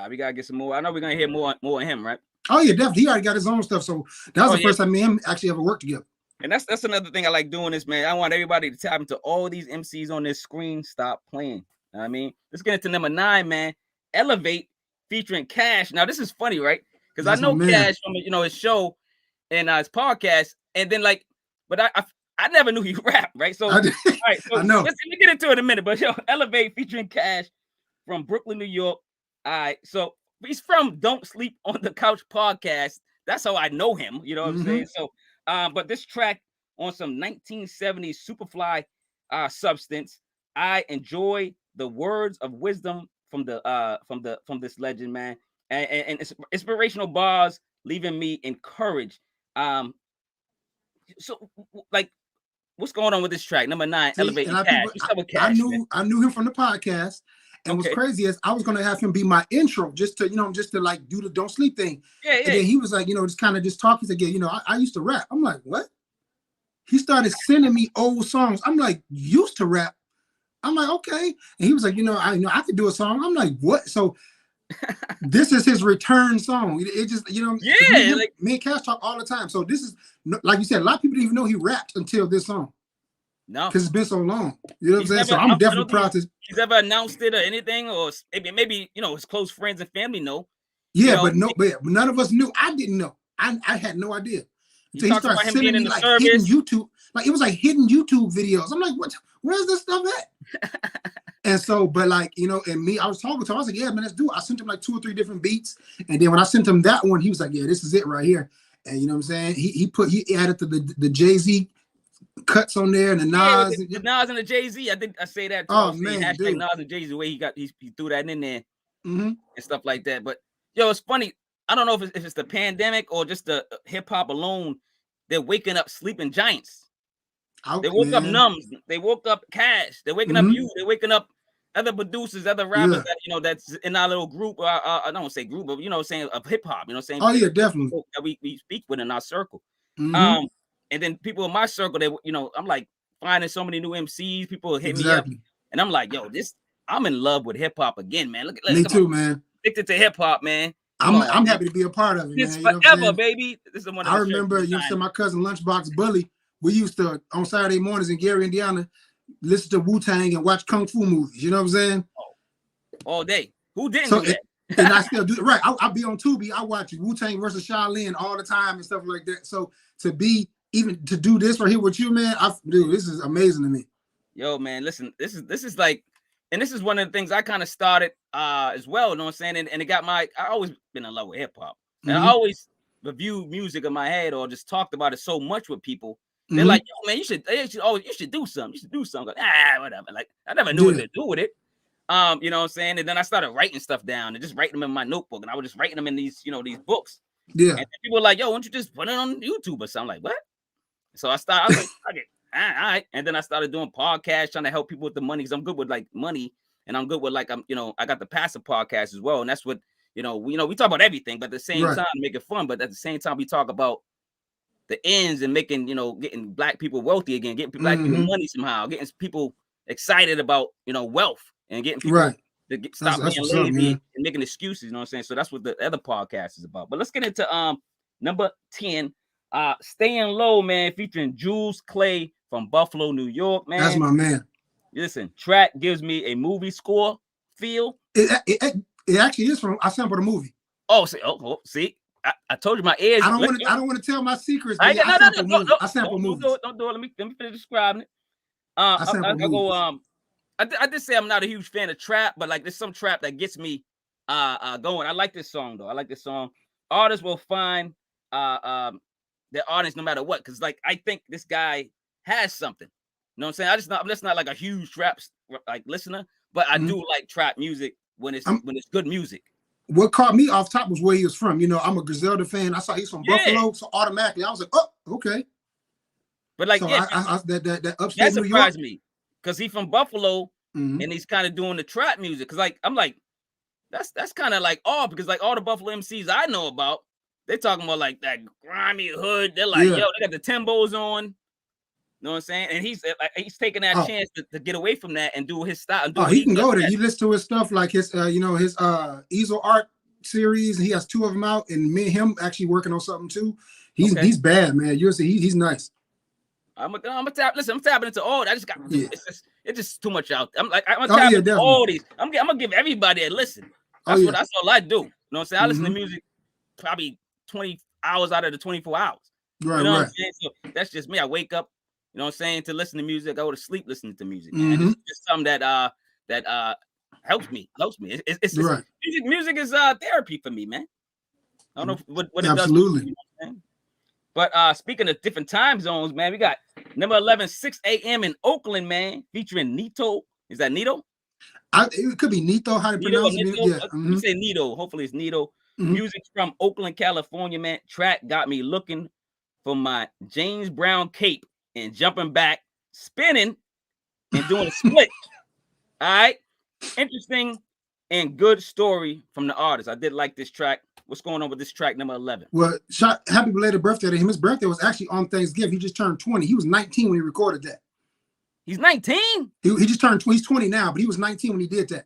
S1: We gotta get some more. I know we're gonna hear more of him, right?
S2: Oh yeah, definitely. He already got his own stuff. So that was the first time me and him actually ever worked together.
S1: And that's another thing I like doing this, man. I want everybody to tap into all these MCs on this screen. Stop playing. You know what I mean? Let's get into number 9, man. Elevate featuring KASH. Now this is funny, right? Because I know KASH from his show and his podcast, and then but I never knew he rapped, right? So all right, so
S2: I know.
S1: Let me get into it in a minute. But Elevate featuring KASH from Brooklyn, New York. All right, so he's from Don't Sleep on the Couch podcast. That's how I know him. You know what I'm saying? So. But this track on some 1970s Superfly substance, I enjoy the words of wisdom from this legend, man, and it's inspirational bars leaving me encouraged. So what's going on with this track? Number 9, Elevate KASH.
S2: I knew him from the podcast. And what's crazy is I was gonna have him be my intro just to like do the Don't Sleep thing. Yeah. And then he was like, just kind of just talk. He said, yeah, I used to rap. I'm like, what? He started sending me old songs. I'm like, used to rap. I'm like, okay. And he was like, I could do a song. I'm like, what? So this is his return song. It just, me and KASH talk all the time. So this is, like you said, a lot of people didn't even know he rapped until this song.
S1: No,
S2: because it's been so long. You know what I'm saying? So I'm definitely proud to.
S1: He's ever announced it or anything, or maybe his close friends and family know.
S2: Yeah, but none of us knew. I didn't know. I had no idea. So he started sending me hidden YouTube, it was like hidden YouTube videos. I'm like, what? Where's this stuff at? And so, but and me, I was talking to him. I was like, yeah, man, let's do it. I sent him like 2 or 3 different beats, and then when I sent him that one, he was like, yeah, this is it right here. And you know what I'm saying? He added to the Jay-Z cuts on there and the Nas,
S1: the Nas and the Jay-Z. I think I say that too.
S2: Oh man,
S1: hashtag Nas and Jay-Z, the way he threw that in there and stuff like that. But it's funny. I don't know if it's the pandemic or just the hip hop alone. They're waking up sleeping giants. They woke up Numbz. They woke up KASH. They're waking up you. They're waking up other producers, other rappers that that's in our little group. I don't want to say group, but saying of hip hop. Saying.
S2: Oh yeah, definitely.
S1: That we speak with in our circle. And then people in my circle, they, I'm like finding so many new MCs. People hit me up, and I'm like, I'm in love with hip hop again, man. Look,
S2: me too, man.
S1: Addicted to hip hop, man.
S2: I'm happy to be a part of it,
S1: it's
S2: man.
S1: Forever, baby. This is one.
S2: I remember, my cousin Lunchbox Bully. We used to on Saturday mornings in Gary, Indiana, listen to Wu-Tang and watch kung fu movies. You know what I'm saying?
S1: All day. Who didn't do that?
S2: And I still do it. Right. I'll be on Tubi. I watch Wu-Tang versus Shaolin all the time and stuff like that. So to do this right here with you, man, this is amazing to me.
S1: Yo, man, listen, this is like, and this is one of the things I kind of started as well, you know what I'm saying? And it got I always been in love with hip hop. And I always reviewed music in my head or just talked about it so much with people. They're like, yo, man, you should do something. You should do something. Whatever. Like, I never knew what to do with it. You know what I'm saying? And then I started writing stuff down and just writing them in my notebook. And I was just writing them in these, these books.
S2: Yeah.
S1: And people were like, yo, why don't you just put it on YouTube or something? I'm like, what? So I was like, okay, all right. And then I started doing podcasts, trying to help people with the money, because I'm good with money, and I'm good with I got the passive podcast as well. And that's what, we talk about everything, but at the same time, make it fun. But at the same time, we talk about the ends and making, getting black people wealthy again, getting black people money somehow, getting people excited about, wealth, and getting people to stop being lazy and making excuses. You know what I'm saying? So that's what the other podcast is about. But let's get into number 10. Staying Low, man, featuring Jules Clay from Buffalo, New York, man.
S2: That's my man.
S1: Listen, track gives me a movie score feel.
S2: It actually is from. I sampled a movie.
S1: Oh, see, I told you my ears.
S2: I don't want to tell my secrets. I sample movies.
S1: Don't do it. Let me finish describing it. I did say I'm not a huge fan of trap, but there's some trap that gets me going. I like this song though. I like this song. Artists will find their audience no matter what, because I think this guy has something. You know what I'm saying? I'm just not like a huge trap listener, but I do like trap music when it's good music.
S2: What caught me off top was where he was from. I'm a Griselda fan. I saw he's from Buffalo, so automatically I was like, oh, okay.
S1: But like,
S2: So
S1: yeah,
S2: that upstate
S1: that
S2: New York.
S1: surprised me because he's from Buffalo
S2: Mhm.
S1: and he's kind of doing the trap music. Cause like I'm like, that's kind of like because like all the Buffalo MCs I know about, they're talking about like that grimy hood. They're like,
S2: Yeah.
S1: yo, they got the Timbos on. You know what I'm saying? And he's taking that chance to get away from that and do his style. And do
S2: he can go there. You listen to his stuff like his his easel art series. He has 2 of them out, and me and him actually working on something too. He's bad, man. You'll see he's nice.
S1: I'm tapping into all. I just got it's just too much out. I'm tapping into
S2: definitely.
S1: all these. I'm gonna give everybody a listen. That's all I do. You know what I'm saying? I listen to music probably 20 hours out of the 24 hours.
S2: Right,
S1: you know what I'm saying? So that's just me. I wake up, you know what I'm saying, to listen to music. I go to sleep listening to music. Man. It's just something that helps me. It's
S2: right.
S1: Music is therapy for me, man. I don't know what it
S2: Absolutely.
S1: does. You know but speaking of different time zones, man, we got number 11, 6 a.m. in Oakland, man, featuring Nito. Is that Nito?
S2: It could be Nito. How to pronounce it? Yeah.
S1: You say Nito. Hopefully it's Nito. Music from Oakland, California, man. Track got me looking for my James Brown cape and jumping back, spinning, and doing a split. All right. Interesting and good story from the artist. I did like this track. What's going on with this track, number 11?
S2: Well, happy belated birthday to him. His birthday was actually on Thanksgiving. He just turned 20. He was 19 when he recorded that.
S1: He's 19?
S2: He just turned 20. He's 20 now, but he was 19 when he did that.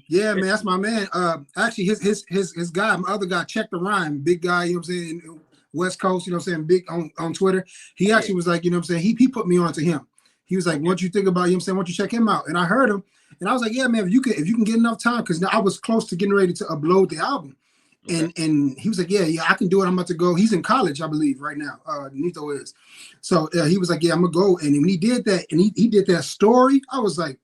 S2: Yeah, man, that's my man. Actually, his guy, my other guy, Check the Rhyme, big guy, you know what I'm saying, West Coast, you know what I'm saying, big on Twitter. He actually was like, you know what I'm saying, he put me on to him. He was like, what you think about, you know what I'm saying, why don't you check him out? And I heard him, and I was like, yeah, man, if you can get enough time, because I was close to getting ready to upload the album. And he was like, yeah, I can do it. I'm about to go. He's in college, I believe, right now. Nito is. So he was like, yeah, I'm gonna go. And when he did that, and he did that story, I was like,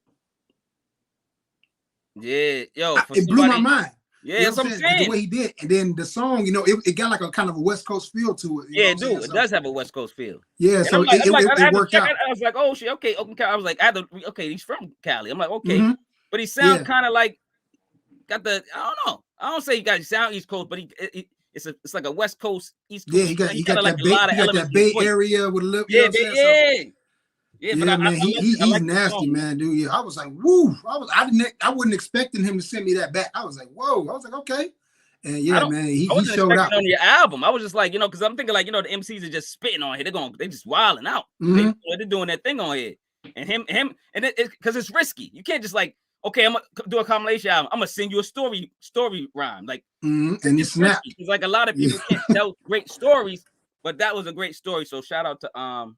S1: yeah, yo,
S2: it blew my mind.
S1: Yeah, you know that's what I'm saying.
S2: The way he did, and then the song, you know, it got like a kind of a West Coast feel to it.
S1: Yeah, dude, it does have a West Coast feel.
S2: Yeah, so it worked out.
S1: I was like, oh shit, okay, Oakland, I was like, okay, he's from Cali. I'm like, okay, but he sounds kind of like got the, I don't know. I don't say he got sound East Coast, but it's like a West Coast East Coast.
S2: Yeah, he got that Bay Area with a little.
S1: Yeah,
S2: but man, he's nasty, man, dude. Yeah, I was like, woo. I wasn't expecting him to send me that back. I was like, whoa. I was like, okay. And yeah, man, he showed up
S1: on your album. I was just like, you know, because I'm thinking like, you know, the MCs are just spitting on here. They just wilding out. They're doing their thing on here. And him, and because it's risky. You can't just like, okay, I'm gonna do a compilation album. I'm gonna send you a story rhyme, like,
S2: and you snap.
S1: It's like a lot of people can't tell great stories, but that was a great story. So shout out to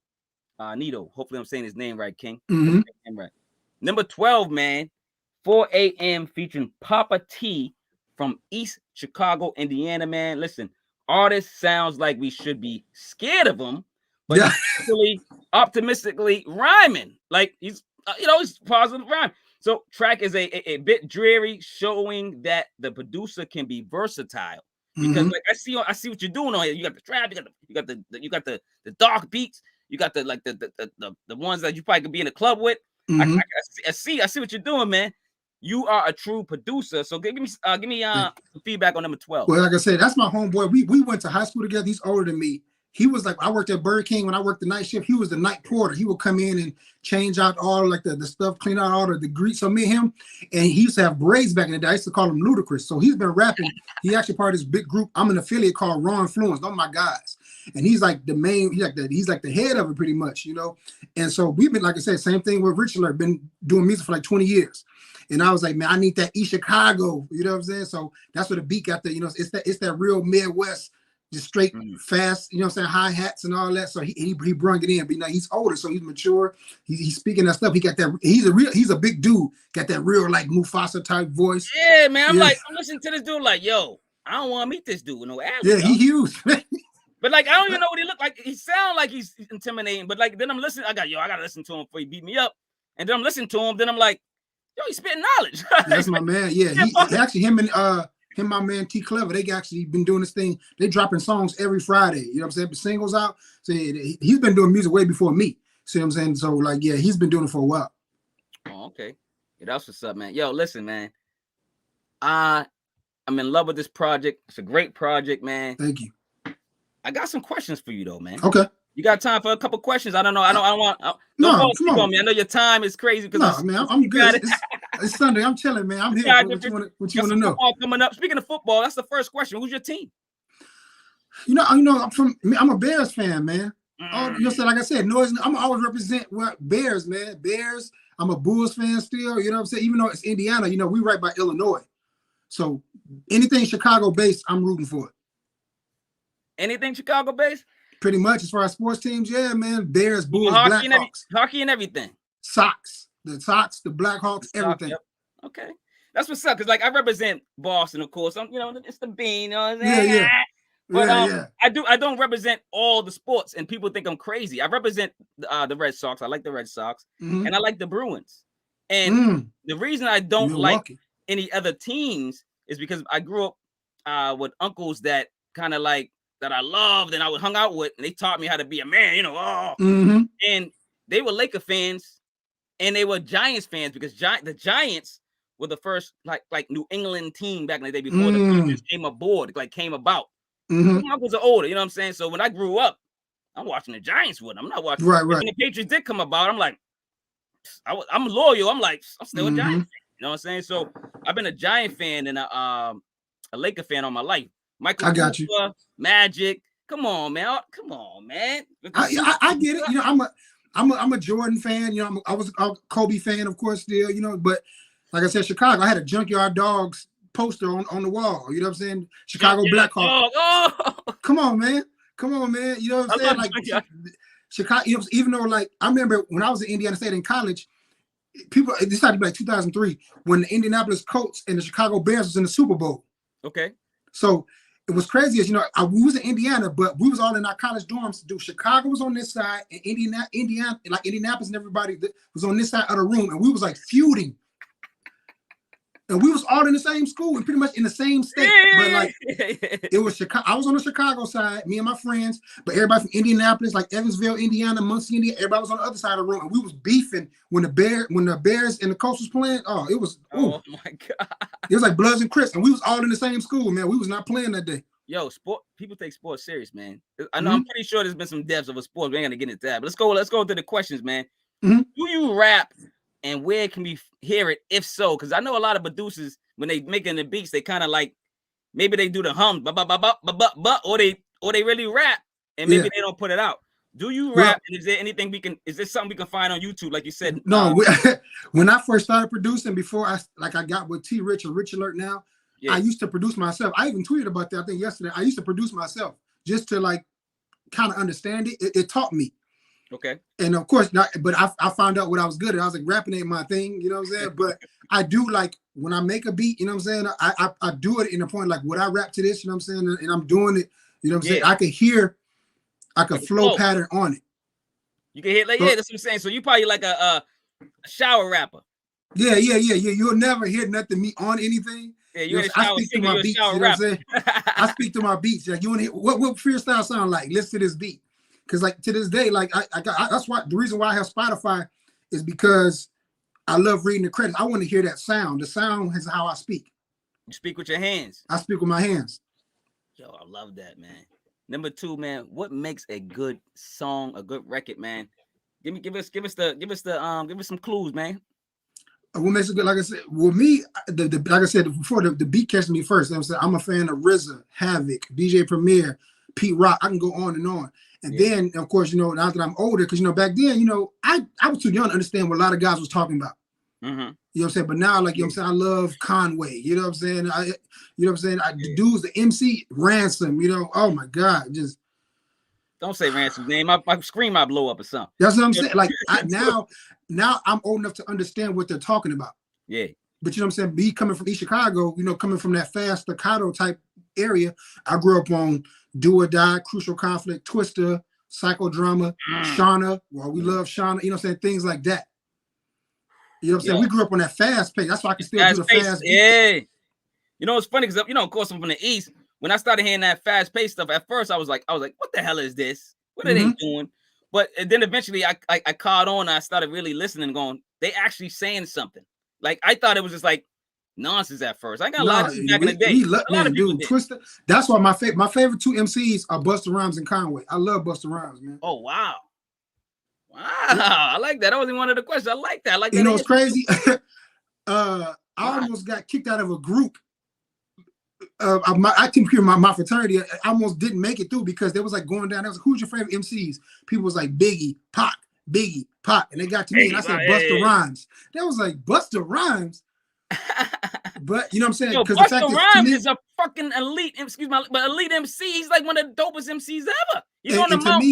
S1: Nito. Hopefully I'm saying his name right, King. Right. Number 12, man, 4 a.m. featuring Poppa T from East Chicago, Indiana, man. Listen, artist sounds like we should be scared of him, but he's actually optimistically rhyming. Like he's positive rhyme. So track is a bit dreary, showing that the producer can be versatile. Because like I see what you're doing on here. You got the trap, you got the dark beats. You got the ones that you probably could be in a club with. I see what you're doing, man. You are a true producer. So give me some feedback on number 12.
S2: Well, like I said, that's my homeboy. We went to high school together. He's older than me. He was like, I worked at Burger King when I worked the night shift. He was the night porter. He would come in and change out all like the stuff, clean out all the grease. So me and him, and he used to have braids back in the day. I used to call him Ludacris. So he's been rapping. He actually part of this big group. I'm an affiliate called Raw Influence. Those are my guys. And he's like the main, he's like the head of it pretty much, you know. And so we've been, like I said, same thing with RicheAlert, been doing music for like 20 years. And I was like, man, I need that East Chicago, you know what I'm saying? So that's where the beat got there, you know, it's that real Midwest, just straight fast, you know what I'm saying, hi-hats and all that. So he brung it in, but you know, he's older, so he's mature. He's speaking that stuff. He got that, he's a big dude, got that real like Mufasa type voice.
S1: Yeah, man. I'm listening to this dude like, yo, I don't want to meet this dude with no ass.
S2: Yeah, he huge.
S1: But like, I don't even know what he look like. He sound like he's intimidating, but like, then I'm listening. I gotta listen to him before he beat me up. And then I'm listening to him. Then I'm like, yo, he's spitting knowledge.
S2: That's my man. Yeah, he actually him and my man T Clever. They actually been doing this thing. They dropping songs every Friday. You know what I'm saying? The singles out. So he's been doing music way before me. See what I'm saying? So like, yeah, he's been doing it for a while.
S1: Oh, okay. Yeah, that's what's up, man. Yo, listen, man. I'm in love with this project. It's a great project, man.
S2: Thank you.
S1: I got some questions for you though, man.
S2: Okay.
S1: You got time for a couple questions? I don't know. I don't want. Don't
S2: No,
S1: fall
S2: come
S1: asleep
S2: on.
S1: on me. I know your time is crazy because
S2: No, man, I'm good. It's Sunday. I'm chilling, man. I'm here. What you want to know?
S1: Football coming up. Speaking of football, that's the first question. Who's your team?
S2: You know, I'm a Bears fan, man. Oh, you know, so like I said, Noyz. I'm always represent Bears, man. Bears. I'm a Bulls fan still. You know what I'm saying? Even though it's Indiana, you know, we right by Illinois. So anything Chicago based, I'm rooting for it.
S1: Anything Chicago based?
S2: Pretty much as far as sports teams, yeah, man. Bears, Bulls,
S1: hockey
S2: Blackhawks,
S1: hockey and everything.
S2: Sox, the Blackhawks, everything.
S1: Yep. Okay, that's what's up. Cause like I represent Boston, of course. You know, it's the bean. You know what I'm saying?
S2: Yeah.
S1: But I don't represent all the sports, and people think I'm crazy. I represent the Red Sox. I like the Red Sox, and I like the Bruins. And the reason I don't like any other teams is because I grew up with uncles that kind of like that I loved and I would hung out with, and they taught me how to be a man. You know, and they were Laker fans, and they were Giants fans because the Giants were the first like New England team back in the day before the Patriots came aboard, came about. My uncles are older, you know what I'm saying? So when I grew up, I'm watching the Giants with them. I'm not watching.
S2: Right.
S1: When the Patriots did come about, I'm like, I'm loyal. I'm like, I'm still a Giant fan. You know what I'm saying? So I've been a Giant fan and a Laker fan all my life. Michael,
S2: I got you.
S1: Magic. Come on, man. Come on, man.
S2: I get it. You know, I'm a Jordan fan. You know, I was a Kobe fan, of course, still. You know, but like I said, Chicago, I had a Junkyard Dogs poster on the wall. You know what I'm saying? Chicago Blackhawks. Come on, man. You know what I'm saying? Like Chicago, you know, even though like I remember when I was at Indiana State in college, this had to be like 2003 when the Indianapolis Colts and the Chicago Bears was in the Super Bowl.
S1: Okay. So
S2: it was crazy, as you know, we was in Indiana, but we was all in our college dorms. Chicago was on this side, and Indiana, like Indianapolis and everybody was on this side of the room, and we was like feuding. And we was all in the same school and pretty much in the same state. But like it was Chicago. I was on the Chicago side, me and my friends, but everybody from Indianapolis, like Evansville, Indiana, Muncie, Indiana, everybody was on the other side of the room. And we was beefing when the Bears and the Colts was playing. Oh, it was
S1: oh my God.
S2: It was like Bloods and Crips, and we was all in the same school, man. We was not playing that day.
S1: Yo, people take sports serious, man. I know I'm pretty sure there's been some depths of a sport. We ain't gonna get into that. But let's go to the questions, man. Do you rap? And where can we hear it, if so? Because I know a lot of producers, when they making the beats, they kind of like, maybe they do the hum, or they really rap, and maybe they don't put it out. Do you rap? And is there anything is there something we can find on YouTube, like you said?
S2: No, when I first started producing, before I got with RicheAlert now, I used to produce myself. I even tweeted about that, I think yesterday. I used to produce myself just to like kind of understand it. It taught me.
S1: Okay.
S2: And of course, but I found out what I was good at. I was like, rapping ain't my thing, you know what I'm saying? But I do like when I make a beat, you know what I'm saying? I do it in a point like, would I rap to this, you know what I'm saying? And I'm doing it, you know what I'm saying? I could flow pattern on it.
S1: You can hit that's what I'm saying. So you probably like a shower rapper.
S2: Yeah. You'll never hear nothing me on anything.
S1: Yeah, you're in a shower singer, you're a shower rapper.
S2: I speak to my beats. Like you want to hear what freestyle sound like? Listen to this beat. Because like to this day, like that's why the reason why I have Spotify is because I love reading the credits. I want to hear that sound. The sound is how I speak.
S1: You speak with your hands.
S2: I speak with my hands.
S1: Yo, I love that, man. Number 2, man, what makes a good song, a good record, man? Give us some clues, man.
S2: What makes it good? Like I said, with me, like I said before, the beat catches me first. You know what I'm saying? I'm a fan of RZA, Havoc, DJ Premier, Pete Rock. I can go on and on. And then, of course, you know, now that I'm older, because, you know, back then, you know, I was too young to understand what a lot of guys was talking about. You know what I'm saying? But now, like, you know what I'm saying? I love Conway. You know what I'm saying? The dudes, the MC, Ransom, you know, oh, my God. Just
S1: don't say Ransom's name. My screen might blow up or something.
S2: That's what I'm saying. Like, now I'm old enough to understand what they're talking about.
S1: Yeah.
S2: But, you know what I'm saying? Me coming from East Chicago, you know, coming from that fast staccato type area, I grew up on Do or Die, Crucial Conflict, Twister, Psychodrama, Shauna. Well, we love Shauna, you know what I'm saying? Things like that. You know what I'm saying? We grew up on that fast pace. That's why I can still do the fast beat.
S1: Yeah. You know, it's funny because, you know, of course, I'm from the East. When I started hearing that fast paced stuff, at first I was like, what the hell is this? What are they doing? But then eventually I caught on and I started really listening and going, they actually saying something. Like, I thought it was just like nonsense at first. I got a lot of this back in the day.
S2: We look,
S1: a lot of people
S2: dude,
S1: did.
S2: Twister. That's why my favorite two MCs are Busta Rhymes and Conway. I love Busta Rhymes, man.
S1: Oh wow. I like that. That wasn't one of the questions. I like that. I like that.
S2: You know, it's crazy. I almost got kicked out of a group. I can hear my fraternity. I almost didn't make it through because they was like going down. I was like, "Who's your favorite MCs?" People was like Biggie, Pac, and they got to me and I said Busta Rhymes. They was like Busta Rhymes. But you know what I'm saying?
S1: Because the fact Rhymes is a fucking elite. Excuse me, but elite MC. He's like one of the dopest MCs ever. He's on the Mount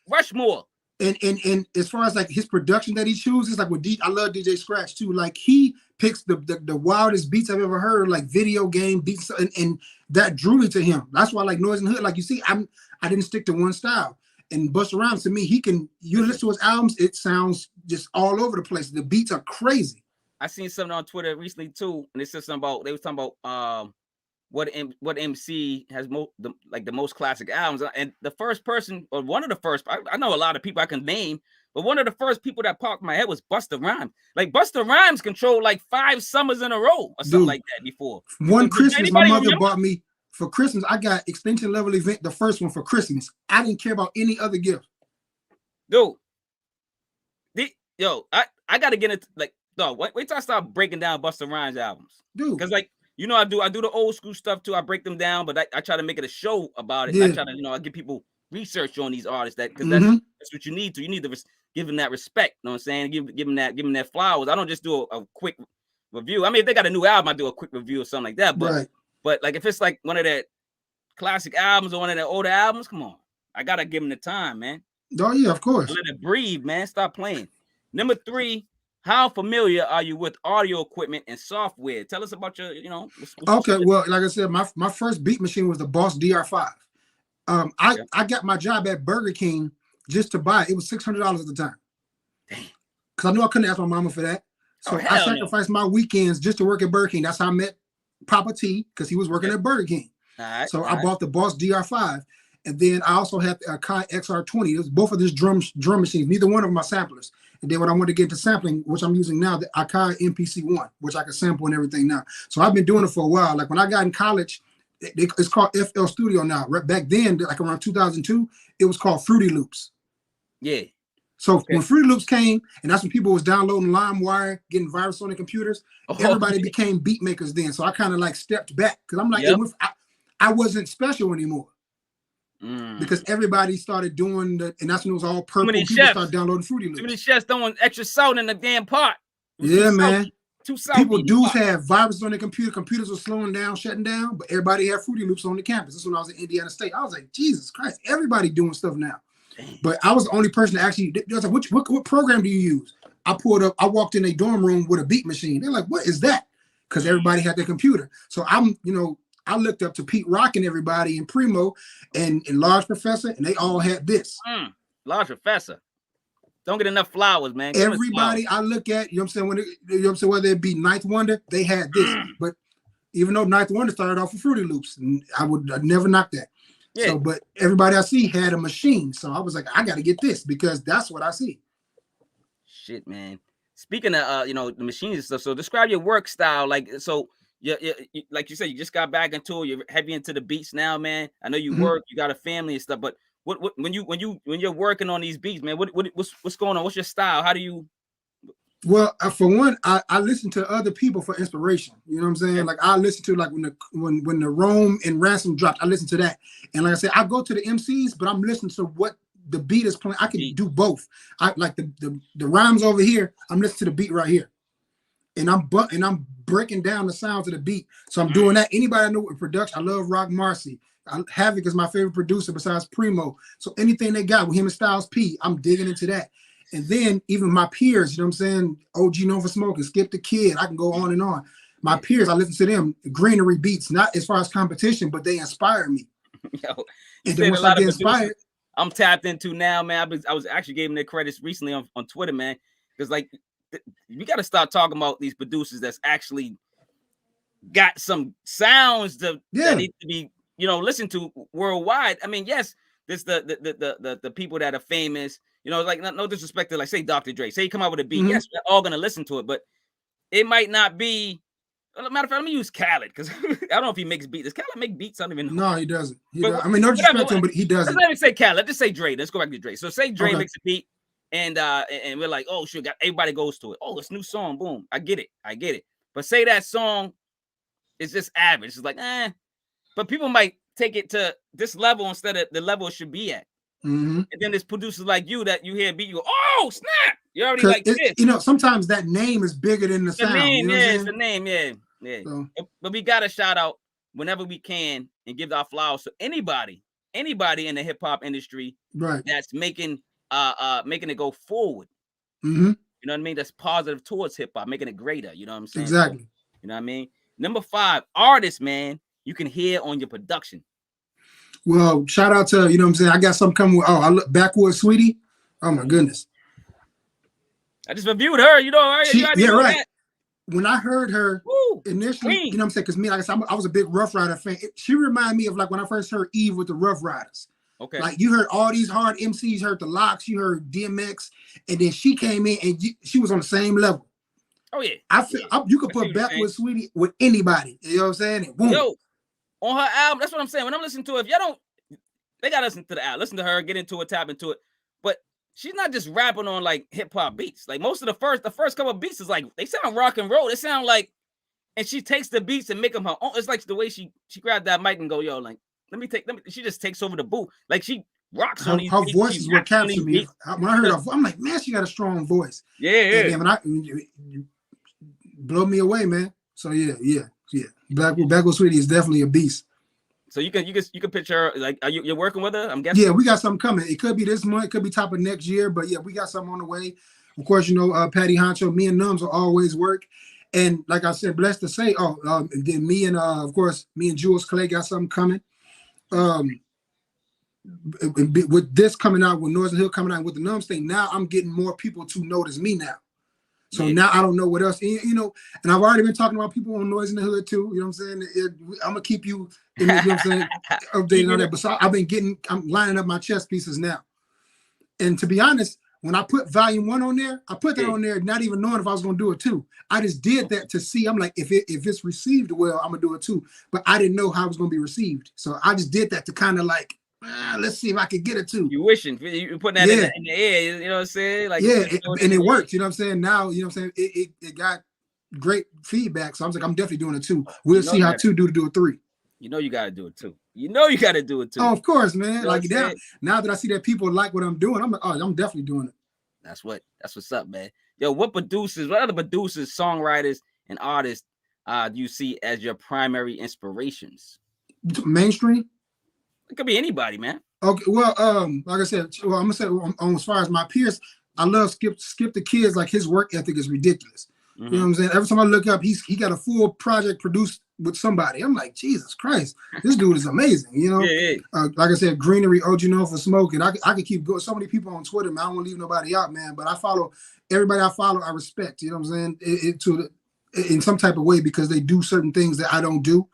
S1: Rushmore.
S2: And as far as like his production that he chooses, like with I love DJ Scratch too. Like he picks the wildest beats I've ever heard, like video game beats, and that drew me to him. That's why I like Noyz and Hood. Like you see, I didn't stick to one style. And Busta Rhymes, to me, you listen to his albums, it sounds just all over the place. The beats are crazy.
S1: I seen something on Twitter recently too, and they said something about they was talking about what MC has the most classic albums, and the first person or one of the first, I know a lot of people I can name, but one of the first people that popped in my head was Busta Rhymes. Like Busta Rhymes controlled like 5 summers in a row or something like that before.
S2: One Christmas, my mother bought me for Christmas. I got Extinction Level Event, the first one for Christmas. I didn't care about any other gift.
S1: Dude, I gotta get it like. No, wait till I start breaking down Busta Rhymes albums, dude. Because like I do the old school stuff too. I break them down, but I try to make it a show about it. Yeah. I try to I give people research on these artists because that's what you need to. You need to give them that respect. You know what I'm saying? Give them that flowers. I don't just do a quick review. I mean, if they got a new album, I do a quick review or something like that. But but like if it's like one of their classic albums or one of their older albums, come on, I gotta give them the time, man.
S2: Oh yeah, of course.
S1: Let it breathe, man. Stop playing. Number 3. How familiar are you with audio equipment and software? Tell us about your,
S2: Okay, well, like I said, my first beat machine was the Boss DR5. I got my job at Burger King just to buy it. It was $600 at the time. Damn. Because I knew I couldn't ask my mama for that. So I sacrificed my weekends just to work at Burger King. That's how I met Poppa T, because he was working at Burger King. So I bought the Boss DR5. And then I also had a KASH XR20. It was both of these drum machines. Neither one of them are samplers. And then when I wanted to get into sampling, which I'm using now, the KASH MPC1, which I can sample and everything now. So I've been doing it for a while. Like when I got in college, it's called FL Studio now. Back then, like around 2002, it was called Fruity Loops.
S1: Yeah.
S2: So when Fruity Loops came, and that's when people was downloading LimeWire, getting virus on the computers, everybody became beat makers then. So I kind of like stepped back because I'm like, I wasn't special anymore. Because everybody started doing and that's when it was all purple. People started downloading Fruity Loops.
S1: Too many chefs throwing extra salt in the damn pot.
S2: Yeah, man. People do have viruses on their computer. Computers were slowing down, shutting down, but everybody had Fruity Loops on the campus. This is when I was in Indiana State. I was like, Jesus Christ, everybody doing stuff now. But I was the only person to actually. They was like, what program do you use? I pulled up. I walked in a dorm room with a beat machine. They're like, what is that? Because everybody had their computer. So I looked up to Pete Rock and everybody and Primo and Large Professor, and they all had this.
S1: Large Professor. Don't get enough flowers, man.
S2: Everybody I look at, you know what I'm saying, whether it be Ninth Wonder, they had this. But even though Ninth Wonder started off with Fruity Loops, and I'd never knock that. Yeah. So, but everybody I see had a machine. So I was like, I got to get this because that's what I see.
S1: Shit, man. Speaking of, the machines and stuff, so describe your work style. Like, so like you said, you just got back into it. You're heavy into the beats now, man. I know you work, you got a family and stuff, but when you're working on these beats, man, what's going on? What's your style? How do you?
S2: Well, for one, I listen to other people for inspiration. You know what I'm saying? Like I listen to like when the Rome and Ransom dropped, I listen to that. And like I said, I go to the MCs, but I'm listening to what the beat is playing. I can do both. I like the rhymes over here. I'm listening to the beat right here, and I'm breaking down the sounds of the beat. So I'm doing that. Anybody I know with production, I love Rock Marcy. Havoc is my favorite producer besides Primo. So anything they got with him and Styles P, I'm digging into that. And then even my peers, you know what I'm saying? OG Known for Smoking, Skip the Kid, I can go on and on. My peers, I listen to them, greenery beats, not as far as competition, but they inspire me.
S1: Yo,
S2: and then once I get inspired,
S1: I'm tapped into now, man. I was actually giving their credits recently on Twitter, man. Because like we got to start talking about these producers that's actually got some sounds that need to be, listened to worldwide. I mean, yes, there's the people that are famous, like no disrespect to like say Dr. Dre, say he come out with a beat. Yes, we're all gonna listen to it, but it might not be matter of fact, let me use Khaled because I don't know if he makes beats. Does Khaled make beats? I don't even know.
S2: No, he doesn't. I mean, no disrespect to him, but he doesn't.
S1: Let's not even say Khaled. Let's just say Dre. Let's go back to Dre. So say Dre
S2: Okay.
S1: makes a beat, and we're like, oh shit, everybody goes to it. Oh, it's a new song. Boom. I get it. But say that song is just average. It's like, but people might take it to this level instead of the level it should be at.
S2: Mm-hmm.
S1: And then there's producers like you that you hear a beat, you go, oh snap! You already like this.
S2: You know, sometimes that name is bigger than the sound.
S1: Name,
S2: you know
S1: it's the name, yeah. So. But we gotta shout out whenever we can and give our flowers to anybody in the hip hop industry,
S2: right?
S1: That's making it go forward.
S2: Mm-hmm.
S1: You know what I mean? That's positive towards hip hop, making it greater. You know what I'm saying?
S2: Exactly.
S1: So, you know what I mean? Number 5, artists, man. You can hear on your production.
S2: Well, shout out to, you know what I'm saying? I got something coming with, I look Backwoods Sweetie. Oh my goodness.
S1: I just reviewed her, you know,
S2: right. That. When I heard her initially,
S1: Queen.
S2: You know what I'm saying? Because me, like I said, I was a big Rough Rider fan. She reminded me of like when I first heard Eve with the Rough Riders.
S1: Okay.
S2: Like you heard all these hard MCs, heard the Locks, you heard DMX, and then she came in and she was on the same level.
S1: Oh yeah.
S2: I feel you could put Backwoods Sweetie with anybody. You know what I'm saying? And boom.
S1: Yo, on her album, that's what I'm saying. When I'm listening to it, if y'all don't, they gotta listen to the album, listen to her, get into it, tap into it. But she's not just rapping on like hip hop beats. Like most of the first couple of beats is like they sound rock and roll. They sound like, and she takes the beats and make them her own. It's like the way she grabbed that mic and go, yo, like she just takes over the booth. Like she rocks on these.
S2: Her voice is what captured me. When I heard her, I'm like, man, she got a strong voice.
S1: Yeah.
S2: And when you blow me away, man. So yeah. Backwoods Sweetie is definitely a beast.
S1: So you can picture her, like, you're working with her? I'm guessing.
S2: Yeah, we got something coming. It could be this month, it could be top of next year, but yeah, we got something on the way. Of course, you know, Patty Honcho, me and Numbz will always work. And like I said, blessed to say, then me and of course, me and Jules Clay got something coming. With this coming out, with Noyz and Hill coming out with the Numbz thing, now I'm getting more people to notice me now. So now I don't know what else, you know, and I've already been talking about people on Noyz in the Hood too. You know what I'm saying? I'm gonna keep you, you know what I'm saying, updating on that. But so I'm lining up my chess pieces now. And to be honest, when I put volume 1 on there, I put that on there not even knowing if I was gonna do it too. I just did that to see. I'm like, if it's received well, I'm gonna do it too. But I didn't know how it was gonna be received. So I just did that to kind of like, let's see if I could get it too.
S1: You wishing, you putting that in the air, you know what I'm saying? Like,
S2: and it worked, you know what I'm saying? Now, you know what I'm saying? It got great feedback. So I was like, I'm definitely doing it too. We'll see how 2 do a 3.
S1: You know you gotta do it too. Oh,
S2: of course, man. You know, like now that I see that people like what I'm doing, I'm like, I'm definitely doing it.
S1: That's what's up, man. Yo, what other producers, songwriters, and artists do you see as your primary inspirations?
S2: Mainstream?
S1: It could be anybody, man.
S2: Okay, well, like I said, I'm gonna say on as far as my peers, I love Skip the Kid's, like his work ethic is ridiculous. Mm-hmm. You know what I'm saying? Every time I look up, he got a full project produced with somebody. I'm like, Jesus Christ, this dude is amazing. You know, like I said, Greenery, OG known for smoking. I could keep going. So many people on Twitter, man. I don't want to leave nobody out, man. But I follow everybody. I follow, I respect. You know what I'm saying? In some type of way, because they do certain things that I don't do.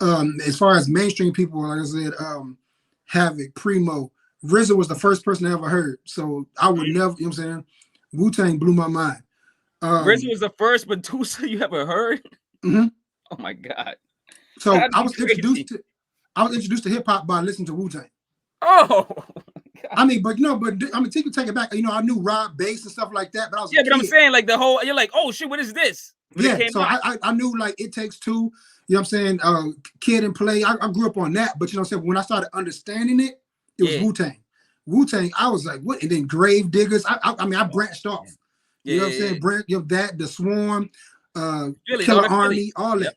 S2: As far as mainstream people, like I said, Havoc, Primo, RZA was the first person I ever heard. So I would never, you know what I'm saying? Wu-Tang blew my mind.
S1: RZA was the first producer you ever heard?
S2: Mm-hmm.
S1: Oh my God.
S2: So I was introduced to hip hop by listening to Wu-Tang.
S1: Oh,
S2: I mean, but you take it back. You know, I knew Rob bass and stuff like that, but I was
S1: but I'm saying like you're like, oh shit, what is this?
S2: So I knew like It Takes Two. You know what I'm saying? Kid and Play. I grew up on that, but you know what I'm saying? When I started understanding it, it was Wu-Tang. Wu-Tang, I was like, what? And then Grave Diggers. I mean, I branched off. You know what I'm saying? That, The Swarm, Killer Army, all that.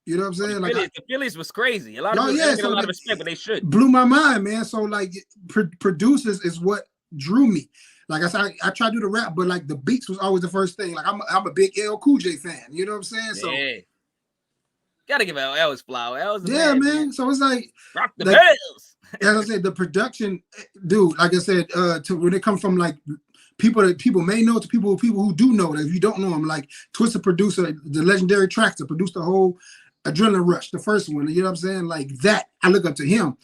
S2: You know what I'm saying?
S1: The Phillies was crazy. A lot of people get a lot of respect, but they should.
S2: Blew my mind, man. So like producers is what drew me. Like I said, I try to do the rap, but like the beats was always the first thing. Like I'm a big LL Cool J fan. You know what I'm saying? So
S1: gotta give LL his flower.
S2: Man. So it's like
S1: rock the bells.
S2: As I said, the production, dude. Like I said, to when it comes from like people that people may know to people who do know that if you don't know him, like Twisted producer, the legendary Tracks produced the whole Adrenaline Rush, the first one. You know what I'm saying? Like that, I look up to him.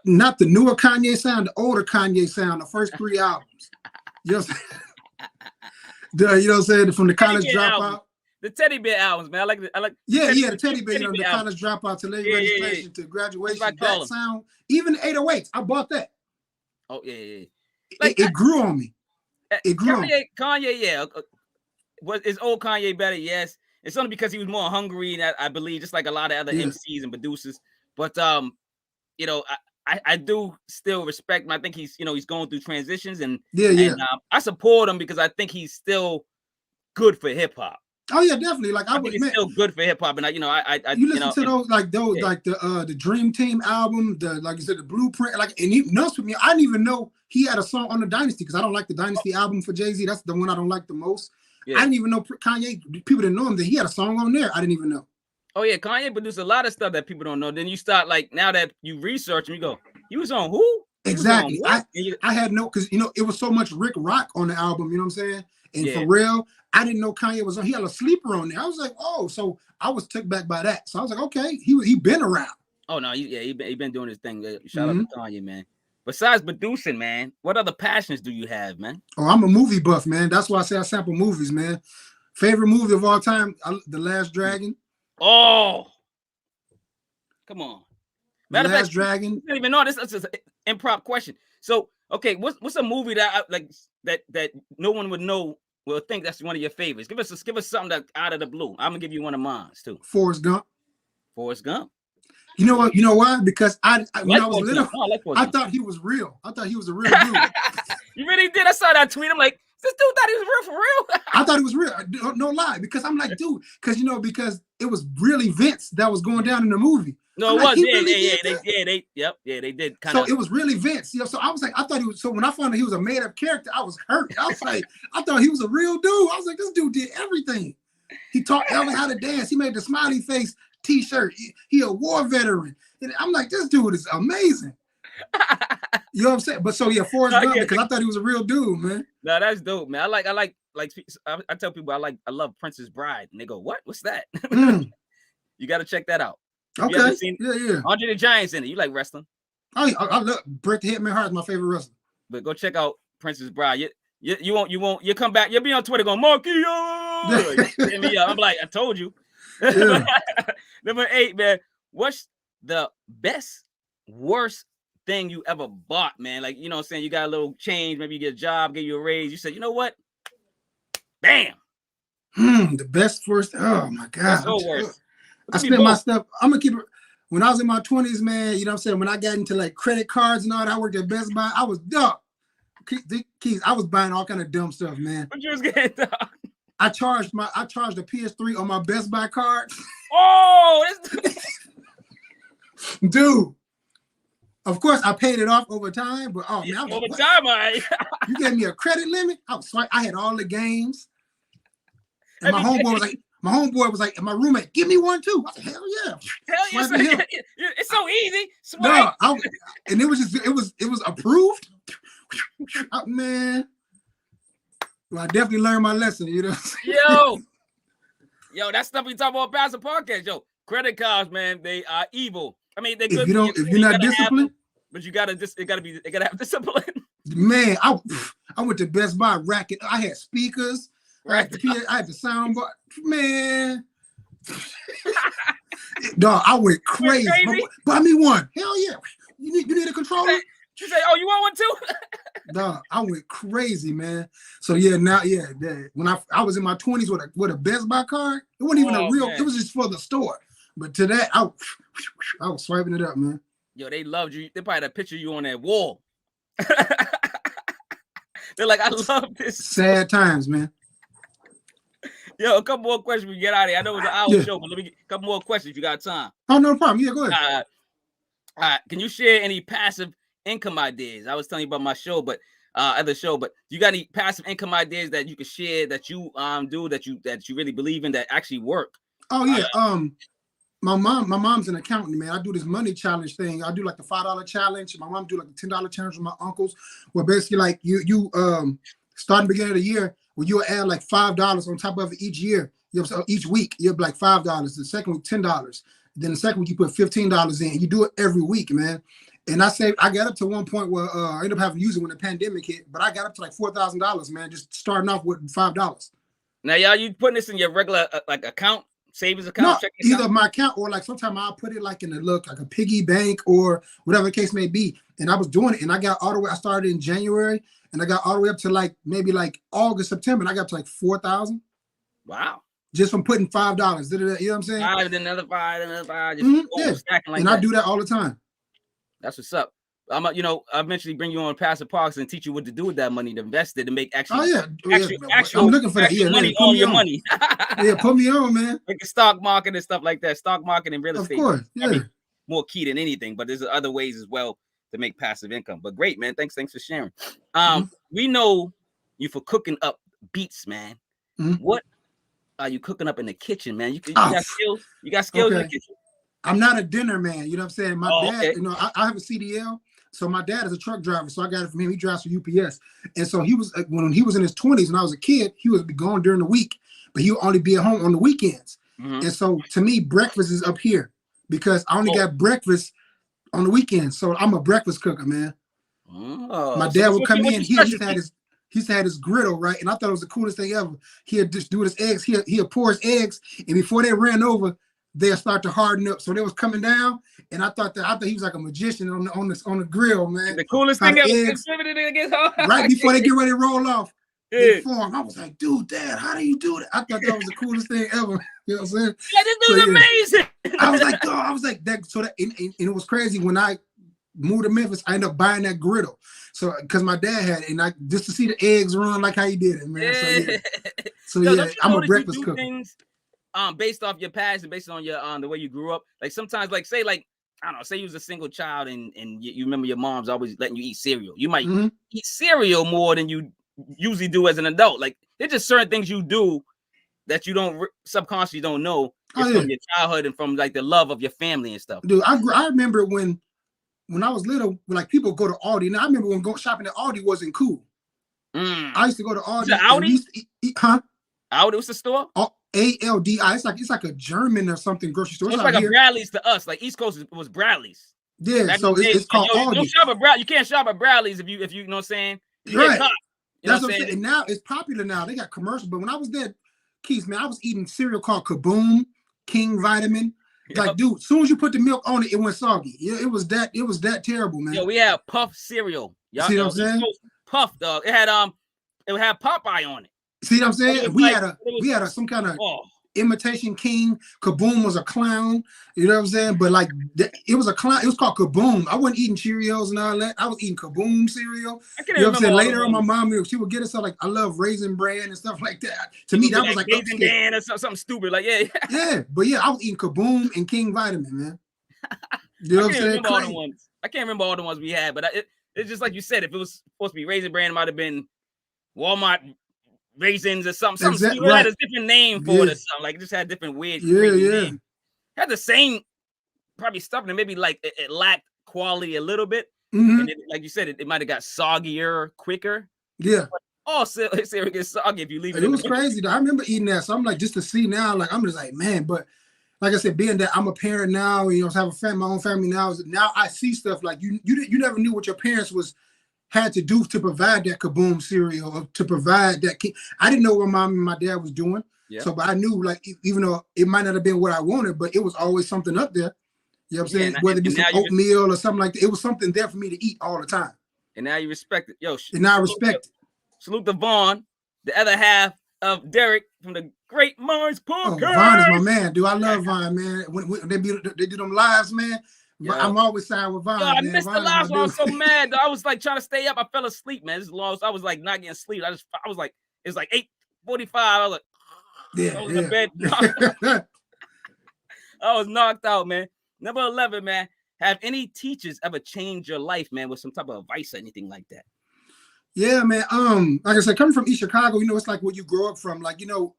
S2: Not the newer Kanye sound, the older Kanye sound, the first 3 albums. You know what I'm saying? You know what I'm saying? From the College Dropout.
S1: the teddy bear albums, man. I like
S2: the teddy bear, the college dropout to late registration to graduation. That sound, even the 808s, I bought that.
S1: Oh yeah.
S2: Like, it grew on me. It grew on me.
S1: Kanye, yeah. Is old Kanye better? Yes. It's only because he was more hungry, and I believe, just like a lot of other MCs and producers. But you know, I do still respect him. I think he's going through transitions, and I support him because I think he's still good for hip hop.
S2: Oh yeah, definitely. Like
S1: I think it's still good for hip hop, and
S2: you listen to those like the Dream Team album, like you said, the Blueprint, like, and he knows with me. I didn't even know he had a song on the Dynasty because I don't like the Dynasty album for Jay-Z. That's the one I don't like the most. Yeah. I didn't even know Kanye. People didn't know him that he had a song on there. I didn't even know.
S1: Oh yeah, Kanye produced a lot of stuff that people don't know. Then you start like now that you research and you go, he was on who?
S2: Exactly. I had no, because it was so much Rick Rock on the album. You know what I'm saying? And for real, I didn't know Kanye was on. He had a sleeper on there. I was like, oh, so I was took back by that. So I was like, okay, he been around.
S1: Oh no, he been doing his thing. Shout out to Kanye, man. Besides producing, man, what other passions do you have, man?
S2: Oh, I'm a movie buff, man. That's why I say I sample movies, man. Favorite movie of all time, The Last Dragon.
S1: Oh, come on.
S2: The Last Dragon.
S1: You don't even know this. Is an improv question. So, okay, what's a movie that that no one would know will think that's one of your favorites? Give us something that out of the blue. I'm gonna give you one of mine too.
S2: Forrest Gump.
S1: Forrest Gump.
S2: You know what? You know why? Because when I was little, I thought he was real. I thought he was a real dude.
S1: You really did? I saw that tweet. I'm like, this dude thought he was real for real.
S2: I thought he was real. No lie. Because I'm like, dude, because it was really Vince that was going down in the movie.
S1: No, it was. They did.
S2: So it was really Vince. So I was like, I thought he was. So when I found out he was a made up character, I was hurt. I was like, I thought he was a real dude. I was like, this dude did everything. He taught Elvis how to dance. He made the smiley face T-shirt. He a war veteran. And I'm like, this dude is amazing. You know what I'm saying? But so yeah, Forrest Gump, because I thought he was a real dude, man.
S1: No, that's dope, man. I tell people I love Princess Bride, and they go, what? What's that? You got to check that out.
S2: Okay.
S1: Yeah. Andre the Giant's in it. You like wrestling?
S2: Oh, I love Bret the Hitman Hart is my favorite wrestler.
S1: But go check out Princess Bride. You won't. You come back. You'll be on Twitter going, Marky. I'm like, I told you. Yeah. Number 8, man. What's the worst thing you ever bought, man? Like, you know what I'm saying? You got a little change. Maybe you get a job, get you a raise. You said, you know what? Bam.
S2: The best first. Oh my God.
S1: That's the worst.
S2: I spent my stuff. I'm gonna keep it. When I was in my 20s, man, you know what I'm saying? When I got into like credit cards and all that, I worked at Best Buy. I was dumb. Keys, I was buying all kind of dumb stuff, man.
S1: What you was getting dumb?
S2: I charged the PS3 on my Best Buy card.
S1: Oh,
S2: dude. Of course, I paid it off over time, but
S1: over time,
S2: you gave me a credit limit. I had all the games, and my homeboy was like, and my roommate, give me one too. I said, hell yeah,
S1: it's so easy.
S2: No, and it was approved. Man, well, I definitely learned my lesson. You know.
S1: Yo, that stuff we talk about Patterson podcast. Yo, credit cards, man, they are evil. I mean, they
S2: good. If you're not disciplined,
S1: but you gotta have discipline.
S2: Man, I went to Best Buy racket. I had speakers. Right. I had the sound bar. Man, dog, I went crazy. Buy me one. Hell yeah. You need a controller?
S1: You say, oh, you want one too?
S2: Dog, I went crazy, man. So yeah, when I was in my 20s with a Best Buy card, it wasn't even a real. Man. It was just for the store. But to that, I was swiping it up, man.
S1: Yo, they loved you. They probably had a picture of you on that wall. They're like, I love this.
S2: Sad times, man.
S1: Yo, a couple more questions we get out of here. I know it was an hour show, but let me get a couple more questions if you got time.
S2: Oh, no problem. Yeah, go ahead.
S1: All right. Can you share any passive income ideas? I was telling you about my show, but other show, but you got any passive income ideas that you can share that you do that you really believe in that actually work?
S2: Oh yeah. My mom's an accountant, man. I do this money challenge thing. I do like the $5 challenge. My mom do like the $10 challenge with my uncles, where basically like you starting beginning of the year, where you'll add like $5 on top of it each year. You know, each week you'll be like $5. The second week $10. Then the second week you put $15 in. You do it every week, man. And I got up to one point where I ended up having to use it when the pandemic hit, but I got up to like $4,000, man, just starting off with $5.
S1: Now, y'all, you putting this in your regular like account, savings account,
S2: No,
S1: checking
S2: either
S1: account?
S2: my account or like sometimes I'll put it like in a like a piggy bank or whatever the case may be. And I was doing it, and I got all the way. I started in January, and I got all the way up to like maybe like August, September, and I got to like 4,000.
S1: Wow.
S2: Just from putting $5. You know what I'm saying?
S1: 5, then another 5, then another 5. Just
S2: Yeah.
S1: stacking like
S2: and
S1: that.
S2: I do that all the time.
S1: That's what's up. I'm, I'll eventually bring you on Passive Parks and teach you what to do with that money to invest it to make actual.
S2: Oh yeah,
S1: actual
S2: I'm looking for that. Yeah,
S1: money
S2: put
S1: on
S2: me
S1: your
S2: on.
S1: money.
S2: Yeah, put me on, man.
S1: Like the stock market and stuff like that. Stock market and real estate.
S2: Of course, yeah.
S1: More key than anything, but there's other ways as well to make passive income. But great, man. Thanks for sharing. We know you for cooking up beats, man. What are you cooking up in the kitchen, man? You got skills. You got skills in the kitchen.
S2: I'm not a dinner man. You know what I'm saying? My dad,
S1: okay.
S2: you know, I have a CDL. So my dad is a truck driver, so I got it from him. He drives for UPS, and so he was when he was in his 20s. When I was a kid, he would be gone during the week, but he would only be at home on the weekends. And so to me, breakfast is up here because I only got breakfast on the weekends. So I'm a breakfast cooker, man. My dad would come in. He used to have his griddle, right? And I thought it was the coolest thing ever. He'd just do his eggs. He'd pour his eggs, and before they ran over, they'll start to harden up. So they was coming down, and I thought he was like a magician on the grill, man.
S1: The coolest thing ever.
S2: Right before they get ready to roll off. Yeah. I was like, dude, Dad, how do you do that? I thought that was the coolest thing ever. You know what I'm saying?
S1: Yeah, this dude's amazing.
S2: I was like that. So that, and it was crazy when I moved to Memphis. I ended up buying that griddle. So because my dad had it, and I just to see the eggs run like how he did it, man.
S1: Yeah.
S2: So I'm a breakfast cooker.
S1: Things, based off your past and based on your the way you grew up. Like sometimes, like say, like I don't know, say you was a single child and you remember your mom's always letting you eat cereal. You might eat cereal more than you usually do as an adult. Like there's just certain things you do that you don't subconsciously don't know from your childhood and from like the love of your family and stuff.
S2: Dude, I remember when I was little, like people go to Aldi. Now I remember when going shopping at Aldi wasn't cool. I used to go to Aldi.
S1: Aldi?
S2: Aldi,
S1: what's the store?
S2: ALDI. It's like a German or something grocery store.
S1: It's like a Bradley's to us. Like East Coast was Bradley's.
S2: Yeah, so it's called Aldi.
S1: You shop at you can't shop at Bradley's if you know what I'm saying.
S2: Right. That's what I'm saying. And now it's popular now. They got commercials. But when I was there, Keith, man, I was eating cereal called Kaboom, King Vitamin. Like, dude, as soon as you put the milk on it, it went soggy. Yeah, it was that terrible, man.
S1: Yo, we had Puff cereal. Y'all
S2: see what I'm saying?
S1: Puff, dog. It had Popeye on it.
S2: See what I'm saying? We had some kind of imitation king. Kaboom was a clown. You know what I'm saying? But like it was a clown. It was called Kaboom. I wasn't eating Cheerios and all that. I was eating Kaboom cereal. You know what I'm saying? Later on, my mom, she would get us like I love Raisin Bran and stuff like that. To me, that was like
S1: Raisin Bran or something stupid. Like
S2: yeah, but yeah, I was eating Kaboom and King Vitamin, man. You know what I'm saying?
S1: I can't remember all the ones we had, but it's just like you said. If it was supposed to be Raisin Bran, it might have been Walmart raisins or something. Exactly. It had a different name for it or something. Like it just had different weird. Name. Had the same probably stuff, and maybe like it lacked quality a little bit. And like you said, it might have got soggier quicker.
S2: Yeah.
S1: But cereal gets soggy if you leave it.
S2: It was crazy though. I remember eating that. So I'm like, just to see now, like I'm just like, man, but like I said, being that I'm a parent now, you know, have my own family now. Now I see stuff like you never knew what your parents had to do to provide that Kaboom cereal, or to provide that. I didn't know what mom and my dad was doing. Yeah. So, but I knew, like, even though it might not have been what I wanted, but it was always something up there. You know what I'm saying? Whether it be some oatmeal or something like that, it was something there for me to eat all the time.
S1: And now you respect it. Yo,
S2: and now I respect it.
S1: Salute to Vaughn, the other half of Derek from the Great Mars Podcast.
S2: Oh, Vaughn is my man, dude. I love Vaughn, man. When they do them lives, man. Yeah. I'm always signed with Vaughn.
S1: I missed the lives. I was so mad. I was like trying to stay up. I fell asleep, man. This lost. I was like not getting sleep. I was like, it's like 8:45. I was like, I was in bed. I was knocked out, man. Number 11, man. Have any teachers ever changed your life, man, with some type of advice or anything like that?
S2: Yeah, man. Like I said, coming from East Chicago, you know, it's like where you grow up from. Like, you know,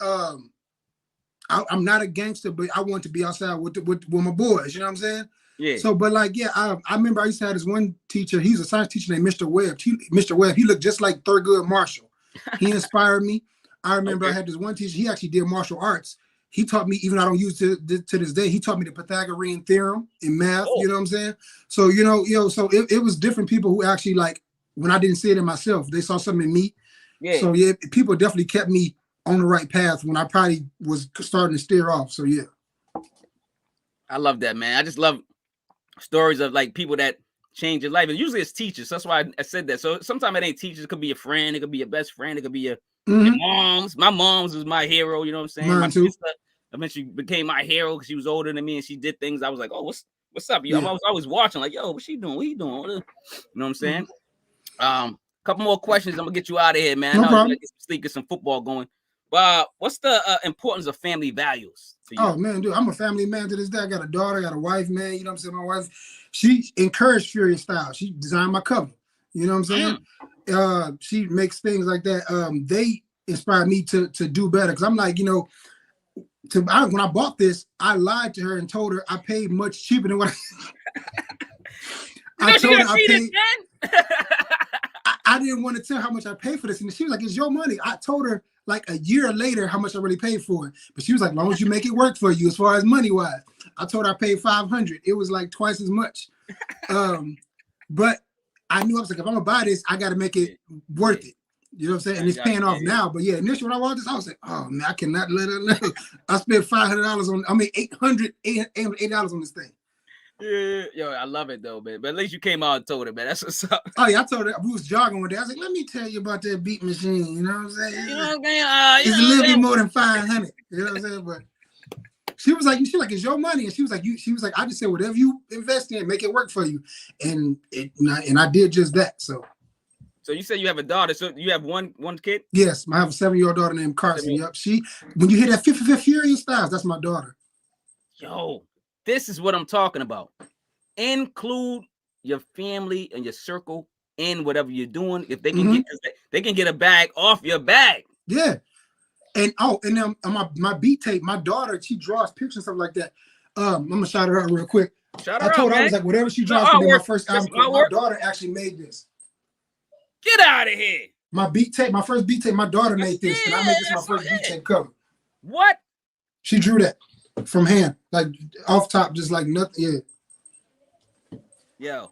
S2: I'm not a gangster, but I want to be outside with my boys. You know what I'm saying? Yeah. So, but like, yeah, I remember I used to have this one teacher. He's a science teacher named Mr. Webb. Mr. Webb, he looked just like Thurgood Marshall. He inspired me. I remember I had this one teacher. He actually did martial arts. He taught me, even though I don't use it to this day, he taught me the Pythagorean theorem in math. You know what I'm saying? So, so it was different people who actually, like, when I didn't see it in myself, they saw something in me. Yeah. So yeah, people definitely kept me on the right path when I probably was starting to steer off. So yeah.
S1: I love that, man. I just love stories of like people that change your life. And usually it's teachers. That's why I said that. So sometimes it ain't teachers. It could be a friend. It could be your best friend. It could be your moms. My mom's was my hero. You know what I'm saying?
S2: Mine too.
S1: Sister eventually became my hero because she was older than me and she did things. I was like, oh, what's up? Yeah. I was always watching like, yo, what's she doing? What you doing? You know what I'm saying? Couple more questions. I'm gonna get you out of here, man.
S2: No
S1: I know
S2: problem.
S1: get some sleep, get some football going. But what's the importance of family values to you?
S2: Oh man, dude, I'm a family man to this day. I got a daughter, I got a wife, man. You know what I'm saying? My wife, she encouraged Furious Style. She designed my cover. You know what I'm saying? She makes things like that. They inspired me to do better because I'm like, you know, when I bought this, I lied to her and told her I paid much cheaper than what I told her I paid. I didn't want to tell how much I paid for this, and she was like, "It's your money." I told her like a year later how much I really paid for it, but she was like, "As long as you make it work for you, as far as money wise." I told her I paid $500. It was like twice as much, but I knew I was like, if I'm gonna buy this, I got to make it worth it. You know what I'm saying? And it's paying off now. But yeah, initially when I bought this, I was like, "Oh man, I cannot let her know." I spent $500 on. I mean, $800 on this thing.
S1: Yeah, yo, I love it though, man. But at least you came out and told her, man. That's what's up.
S2: Oh yeah, I told her we was jogging one day. I was like, "Let me tell you about that beat machine." You know what I'm saying?
S1: You know what I'm saying?
S2: It's a little bit more than 500. You know what I'm saying? But she was like, "It's your money," and she was like, "I just said whatever you invest in, make it work for you," and I did just that. So
S1: you said you have a daughter. So you have one kid?
S2: Yes, I have a 7-year-old daughter named Carson. Yep. When you hear that 55th Furious Styles, that's my daughter.
S1: Yo, this is what I'm talking about. Include your family and your circle in whatever you're doing. If they can get a bag off your bag.
S2: Yeah. And then my beat tape, my daughter, she draws pictures and stuff like that. I'm gonna shout her out real quick. I told her I was like, whatever she draws can be my first album. My daughter actually made this.
S1: Get out of here.
S2: My first beat tape, my daughter made this, and I made this my first beat tape cover.
S1: What?
S2: She drew that from hand, like off top, just like nothing. Yeah.
S1: Yo.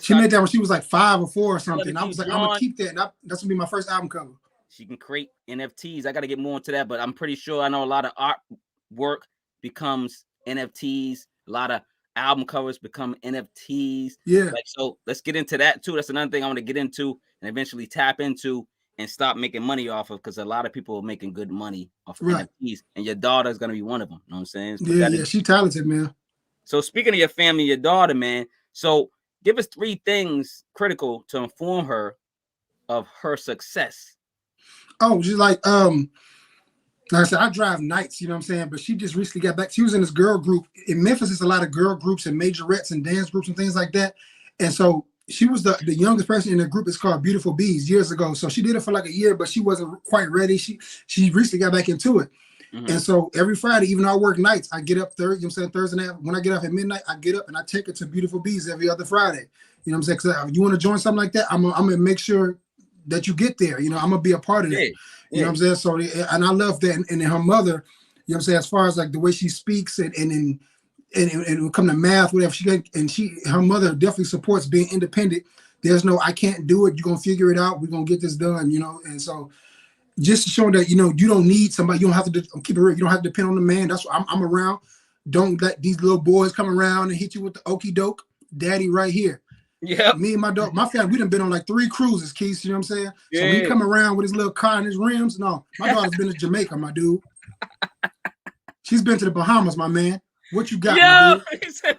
S2: She made that when she was like 5 or 4 or something. I was like, I'm gonna keep that. And that's gonna be my first album cover.
S1: She can create NFTs. I gotta get more into that, but I'm pretty sure I know a lot of artwork becomes NFTs. A lot of album covers become NFTs.
S2: Yeah.
S1: Like, so let's get into that too. That's another thing I want to get into and eventually tap into and stop making money off of, because a lot of people are making good money off of NFTs, and your daughter is gonna be one of them. You know what I'm saying? So
S2: yeah, she's talented, man. So
S1: speaking of your family, your daughter, man. So give us 3 things critical to inform her of her success.
S2: Oh, just like I said, I drive nights, you know what I'm saying? But she just recently got back. She was in this girl group. In Memphis, there's a lot of girl groups and majorettes and dance groups and things like that. And so she was the youngest person in the group. It's called Beautiful Bees years ago. So she did it for like a year, but she wasn't quite ready. She recently got back into it. Mm-hmm. And so every Friday, even though I work nights, I get up Thursday night. When I get off at midnight, I get up and I take her to Beautiful Bees every other Friday. You know what I'm saying? Because you want to join something like that, I'm going to make sure that you get there. You know, I'm going to be a part of that. Yeah. You know what I'm saying? So, and I love that. And her mother, you know what I'm saying, as far as like the way she speaks and when it come to math, whatever, her mother definitely supports being independent. There's no, I can't do it. You're going to figure it out. We're going to get this done, you know? And so just showing that, you know, you don't need somebody. You don't have to keep it real. You don't have to depend on the man. That's why I'm around. Don't let these little boys come around and hit you with the okie doke. Daddy right here. Yeah. Me and my dog, my family, we done been on like 3 cruises, Keith. You know what I'm saying? Yeah. So when he come around with his little car and his rims, no, my daughter's been to Jamaica, my dude. She's been to the Bahamas, my man. What you got, my dude?
S1: He said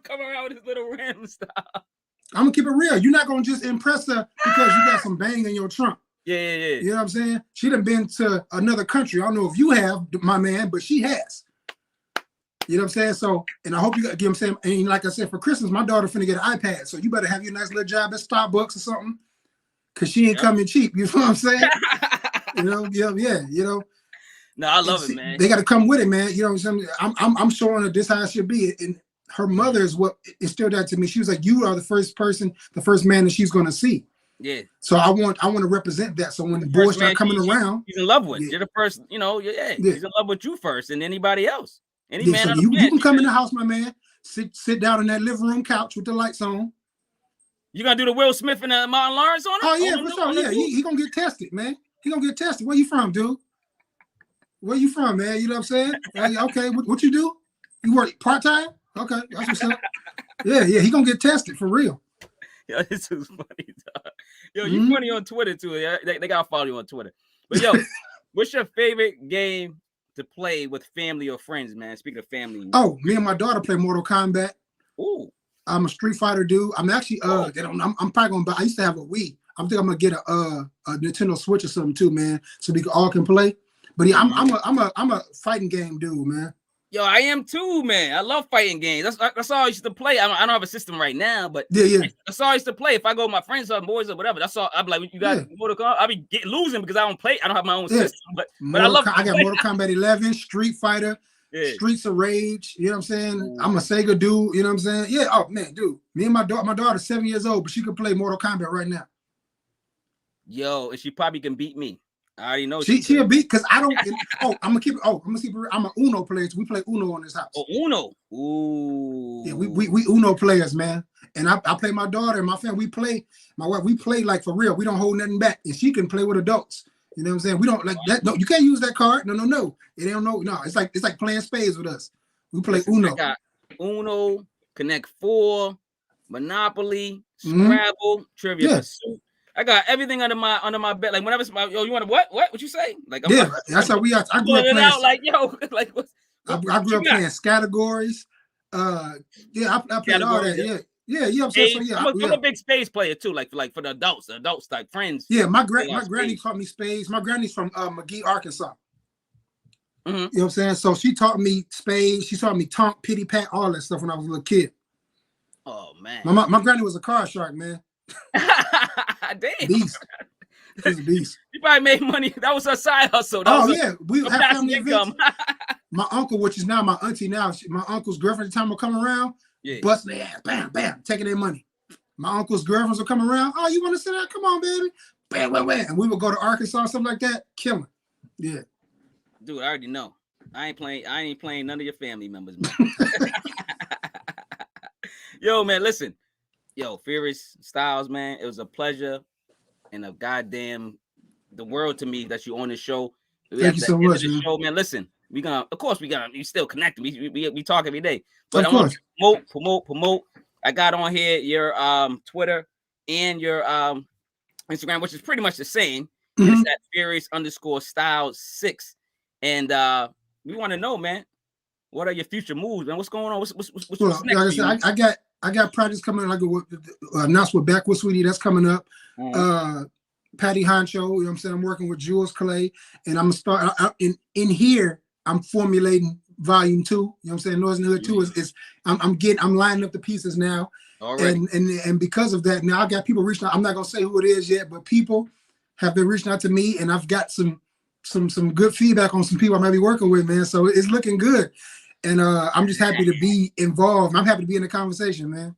S1: come around with his little rims.
S2: I'm gonna keep it real. You're not gonna just impress her because you got some bang in your trunk.
S1: Yeah.
S2: You know what I'm saying? She done been to another country. I don't know if you have, my man, but she has. You know what I'm saying? So, and I hope you got, you know what I'm saying? And like I said, for Christmas, my daughter finna get an iPad. So you better have your nice little job at Starbucks or something, because she ain't coming cheap. You know what I'm saying? You know, you know.
S1: No, I love it, man.
S2: They got to come with it, man. You know what I'm saying? I'm showing her this how it should be. And her mother is what instilled that to me. She was like, you are the first man that she's gonna see.
S1: Yeah.
S2: So I want to represent that. So when the boys start coming around,
S1: he's in love with. You're the first, you know, he's in love with you first and anybody else. Any man.
S2: So you can come in the house, my man. Sit down in that living room couch with the lights on.
S1: You gonna do the Will Smith and Martin Lawrence on it?
S2: Oh yeah, for sure. Yeah, he gonna get tested, man. He gonna get tested. Where you from, dude? Where you from, man? You know what I'm saying? Okay, what you do? You work part-time? Okay, that's what's up. Yeah, he gonna get tested for real.
S1: Yo, this is funny, dog. Yo, you funny on Twitter too. Yeah, they gotta follow you on Twitter. But yo, what's your favorite game to play with family or friends, man? Speaking of family.
S2: Oh, me and my daughter play Mortal Kombat.
S1: Ooh.
S2: I'm a Street Fighter dude. I'm actually I'm probably gonna buy. I used to have a Wii. I'm gonna get a Nintendo Switch or something too, man, so we all can play. But yeah, I'm a fighting game dude, man.
S1: Yo, I am too, man. I love fighting games. That's all I used to play. I don't have a system right now, but
S2: yeah.
S1: That's all I used to play. If I go with my friends or boys or whatever, that's all. I'm like, you guys Mortal Kombat. I'll be losing because I don't play. I don't have my own system, but I love.
S2: I got Mortal Kombat 11, Street Fighter, Streets of Rage. You know what I'm saying? Ooh. I'm a Sega dude. You know what I'm saying? Yeah. Oh man, dude. Me and my daughter's 7 years old, but she could play Mortal Kombat right now.
S1: Yo, and she probably can beat me. I already know
S2: she'll beat because I don't. I'm gonna keep it. I'm an Uno player. So we play Uno in this house.
S1: Oh, Uno. Ooh.
S2: Yeah, we Uno players, man. And I play my daughter and my family. We play my wife. We play like for real. We don't hold nothing back, and she can play with adults. You know what I'm saying? We don't like that. No, you can't use that card. No. It ain't no. It's like playing spades with us. We play Uno.
S1: I got Uno, Connect 4, Monopoly, Scrabble, Trivia Pursuit. I got everything under my bed. Like whenever yo, you want to what you say? Like
S2: that's how we are. I grew up playing
S1: out like yo, like what
S2: I grew up playing categories. I played all that. Yeah. I'm saying. So
S1: I'm a big spades player too. Like for the adults like friends.
S2: Yeah, my granny taught me spades. My granny's from McGee, Arkansas. You know what I'm saying? So she taught me spades. She taught me tonk, pity pat, all that stuff when I was a little kid.
S1: Oh man,
S2: my granny was a card shark, man.
S1: Damn.
S2: Beast. She's a beast.
S1: She probably made money. That was her side hustle.
S2: We have family income. My uncle, which is now my auntie now, my uncle's girlfriend at the time will come around, busting their ass, bam, bam, taking their money. My uncle's girlfriends will come around. Oh, you want to sit down? Come on, baby. Bam, bam, bam. And we would go to Arkansas, something like that. Killing. Yeah.
S1: Dude, I already know. I ain't playing none of your family members, man. Yo, man, listen. Yo, Furious Stylez, man, it was a pleasure and a goddamn the world to me that you on the show.
S2: Thank you so much,
S1: man. Show, man. Listen, we still connecting. We talk every day. But I want to promote. I got on here your Twitter and your Instagram, which is pretty much the same. It's at Furious_Stylez6. And we want to know, man, what are your future moves, man? What's going on? What's next?
S2: Like I said, I got projects coming. Like announced with Back with Sweetie, that's coming up. Patty Honcho, you know what I'm saying? I'm working with Jules Clay, and I'm gonna start in here. I'm formulating volume 2. You know what I'm saying? Noise in the Hood 2 is I'm lining up the pieces now. And because of that, now I got people reaching out. I'm not gonna say who it is yet, but people have been reaching out to me, and I've got some good feedback on some people I might be working with, man. So it's looking good. And I'm just happy to be involved. I'm happy to be in the conversation, man.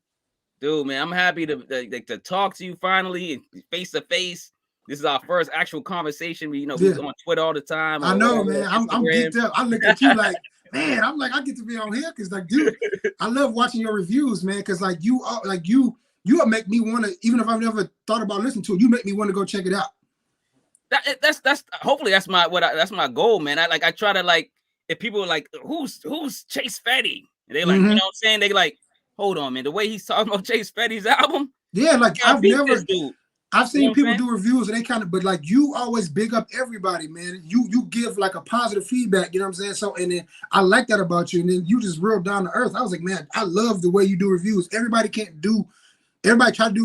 S1: Dude, man, I'm happy to talk to you finally, face to face. This is our first actual conversation. We on Twitter all the time.
S2: I know, man. I'm geeked up. I look at you like, man. I'm like, I get to be on here because, like, dude, I love watching your reviews, man. Because you make me want to, even if I've never thought about listening to it, you make me want to go check it out.
S1: That's hopefully that's my goal, man. I try to if people are like, who's Chase Fetty? And they like, you know what I'm saying? They like, hold on, man. The way he's talking about Chase Fetty's album.
S2: Yeah, like I've seen people do reviews and they kind of, but like you always big up everybody, man. You give like a positive feedback, you know what I'm saying? So, and then I like that about you. And then you just real down to earth. I was like, man, I love the way you do reviews. Everybody try to do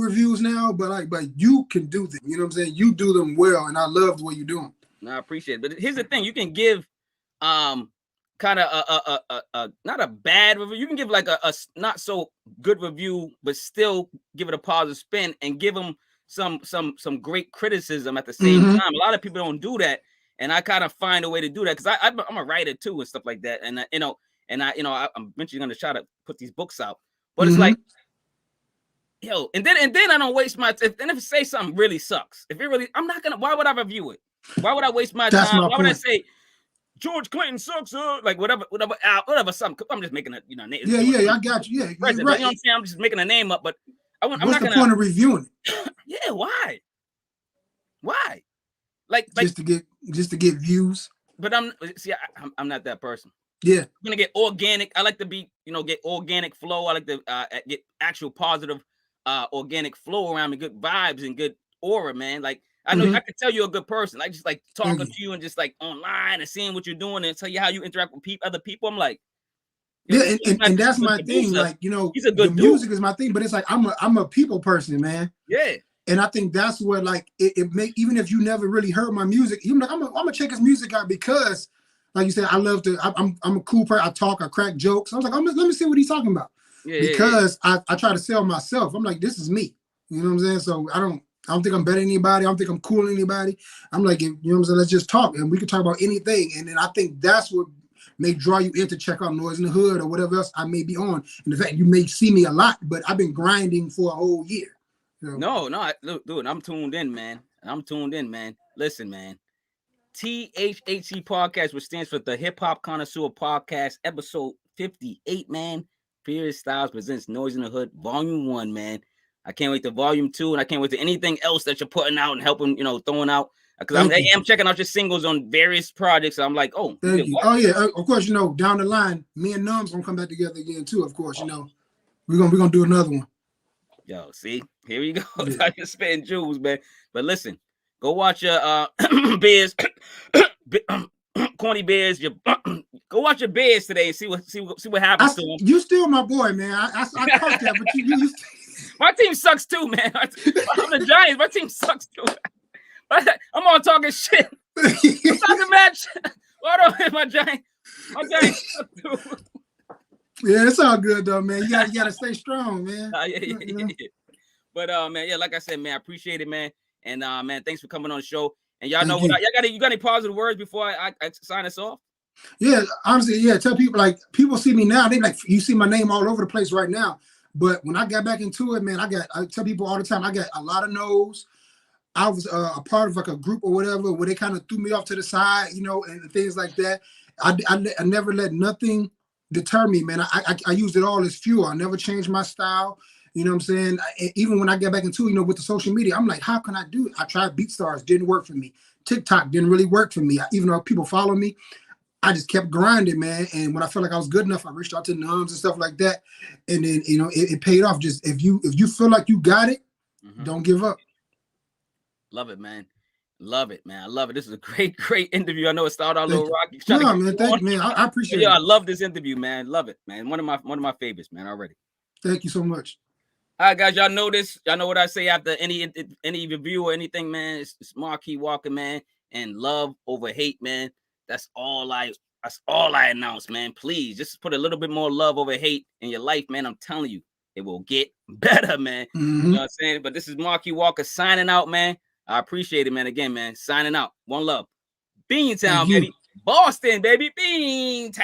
S2: reviews now, but you can do them. You know what I'm saying? You do them well, and I love the way you do them.
S1: No, I appreciate it. But here's the thing: you can give kind of a not a bad review. You can give like a not so good review, but still give it a positive spin and give them some great criticism at the same time. A lot of people don't do that, and I kind of find a way to do that because I'm a writer too and stuff like that. And I'm eventually going to try to put these books out, but it's like. Yo, and then I don't waste my time. And if it say something really sucks, I'm not gonna. Why would I review it? Why would I waste my time? Why would I say George Clinton sucks? Like whatever. Something. I'm just making a name.
S2: Yeah, I got you. Yeah,
S1: right. You know what I'm saying? I'm just making a name up, but I'm
S2: what's
S1: not
S2: the
S1: gonna.
S2: Point of reviewing it?
S1: Yeah, why? Like
S2: just to get views.
S1: but I'm not that person.
S2: Yeah.
S1: I'm gonna get organic. I like to be, get organic flow. I like to get actual positive organic flow around me, good vibes and good aura, man. Like I know I can tell you're a good person. I just like talking to you and just like online and seeing what you're doing and tell you how you interact with other people. I'm like,
S2: yeah, and that's my thing. Like,
S1: he's a good
S2: the music is my thing, but it's like I'm a people person, man.
S1: Yeah.
S2: And I think that's what like it make, even if you never really heard my music, you're like, I'm gonna check his music out because, like you said, I love to. I'm a cool person. I talk. I crack jokes. I was like, let me see what he's talking about. Yeah, because I try to sell myself. I'm like, this is me. You know what I'm saying? So I don't think I'm better than anybody. I don't think I'm cooler than anybody. I'm like, you know what I'm saying? Let's just talk, and we can talk about anything. And then I think that's what may draw you in to check out Noyz in the Hood or whatever else I may be on. And the fact you may see me a lot, but I've been grinding for a whole year. You know?
S1: No, look, dude, I'm tuned in, man. Listen, man. THHC podcast, which stands for the Hip Hop Connoisseur Podcast, episode 58, man. Fierce Stylez presents Noyz in the Hood, Volume 1, man. I can't wait to Volume 2, and I can't wait to anything else that you're putting out and helping, throwing out. Because I'm checking out your singles on various projects. So I'm like, oh,
S2: thank you. Oh yeah, of course, down the line, me and Numbz gonna come back together again too. Of course, we're gonna do another one.
S1: Yo, see, here we go. Yeah. I just spitting Jules, man. But listen, go watch your Bears, Corny Bears. Go watch your Bears today and see what happens to them.
S2: You still my boy, man. I caught that, but you
S1: my team sucks too, man. I'm the Giants. My team sucks too. I'm on talking shit. I'm talking match. What on my Giants? My Giants suck too.
S2: Yeah, it's all good though, man. You gotta stay strong, man.
S1: Yeah. But man, yeah, like I said, man, I appreciate it, man. And man, thanks for coming on the show. And y'all know what you got any positive words before I sign us off?
S2: Yeah, honestly, yeah. Tell people, like, people see me now, they like, you see my name all over the place right now. But when I got back into it, man, I tell people all the time, I got a lot of no's. I was a part of like a group or whatever where they kind of threw me off to the side, and things like that. I never let nothing deter me, man. I used it all as fuel. I never changed my style. You know what I'm saying? Even when I get back into it, with the social media, I'm like, how can I do it? I tried BeatStars, didn't work for me. TikTok didn't really work for me. Even though people follow me, I just kept grinding, man. And when I felt like I was good enough, I reached out to Numbz and stuff like that. And then, it paid off. Just if you feel like you got it, don't give up.
S1: Love it, man. Love it, man. I love it. This is a great interview. I know it started out a little rocky.
S2: No, man, thank you, man. I appreciate it.
S1: Yeah, I love this interview, man. Love it, man. One of my favorites, man, already.
S2: Thank you so much.
S1: All right, guys, y'all know this. Y'all know what I say after any review or anything, man. It's Marquis Walker, man. And love over hate, man. That's all I announce, man. Please just put a little bit more love over hate in your life, man. I'm telling you, it will get better, man. You know what I'm saying? But this is Marquis Walker signing out, man. I appreciate it, man. Again, man, signing out. One love. Beantown, baby. Boston, baby. Beantown.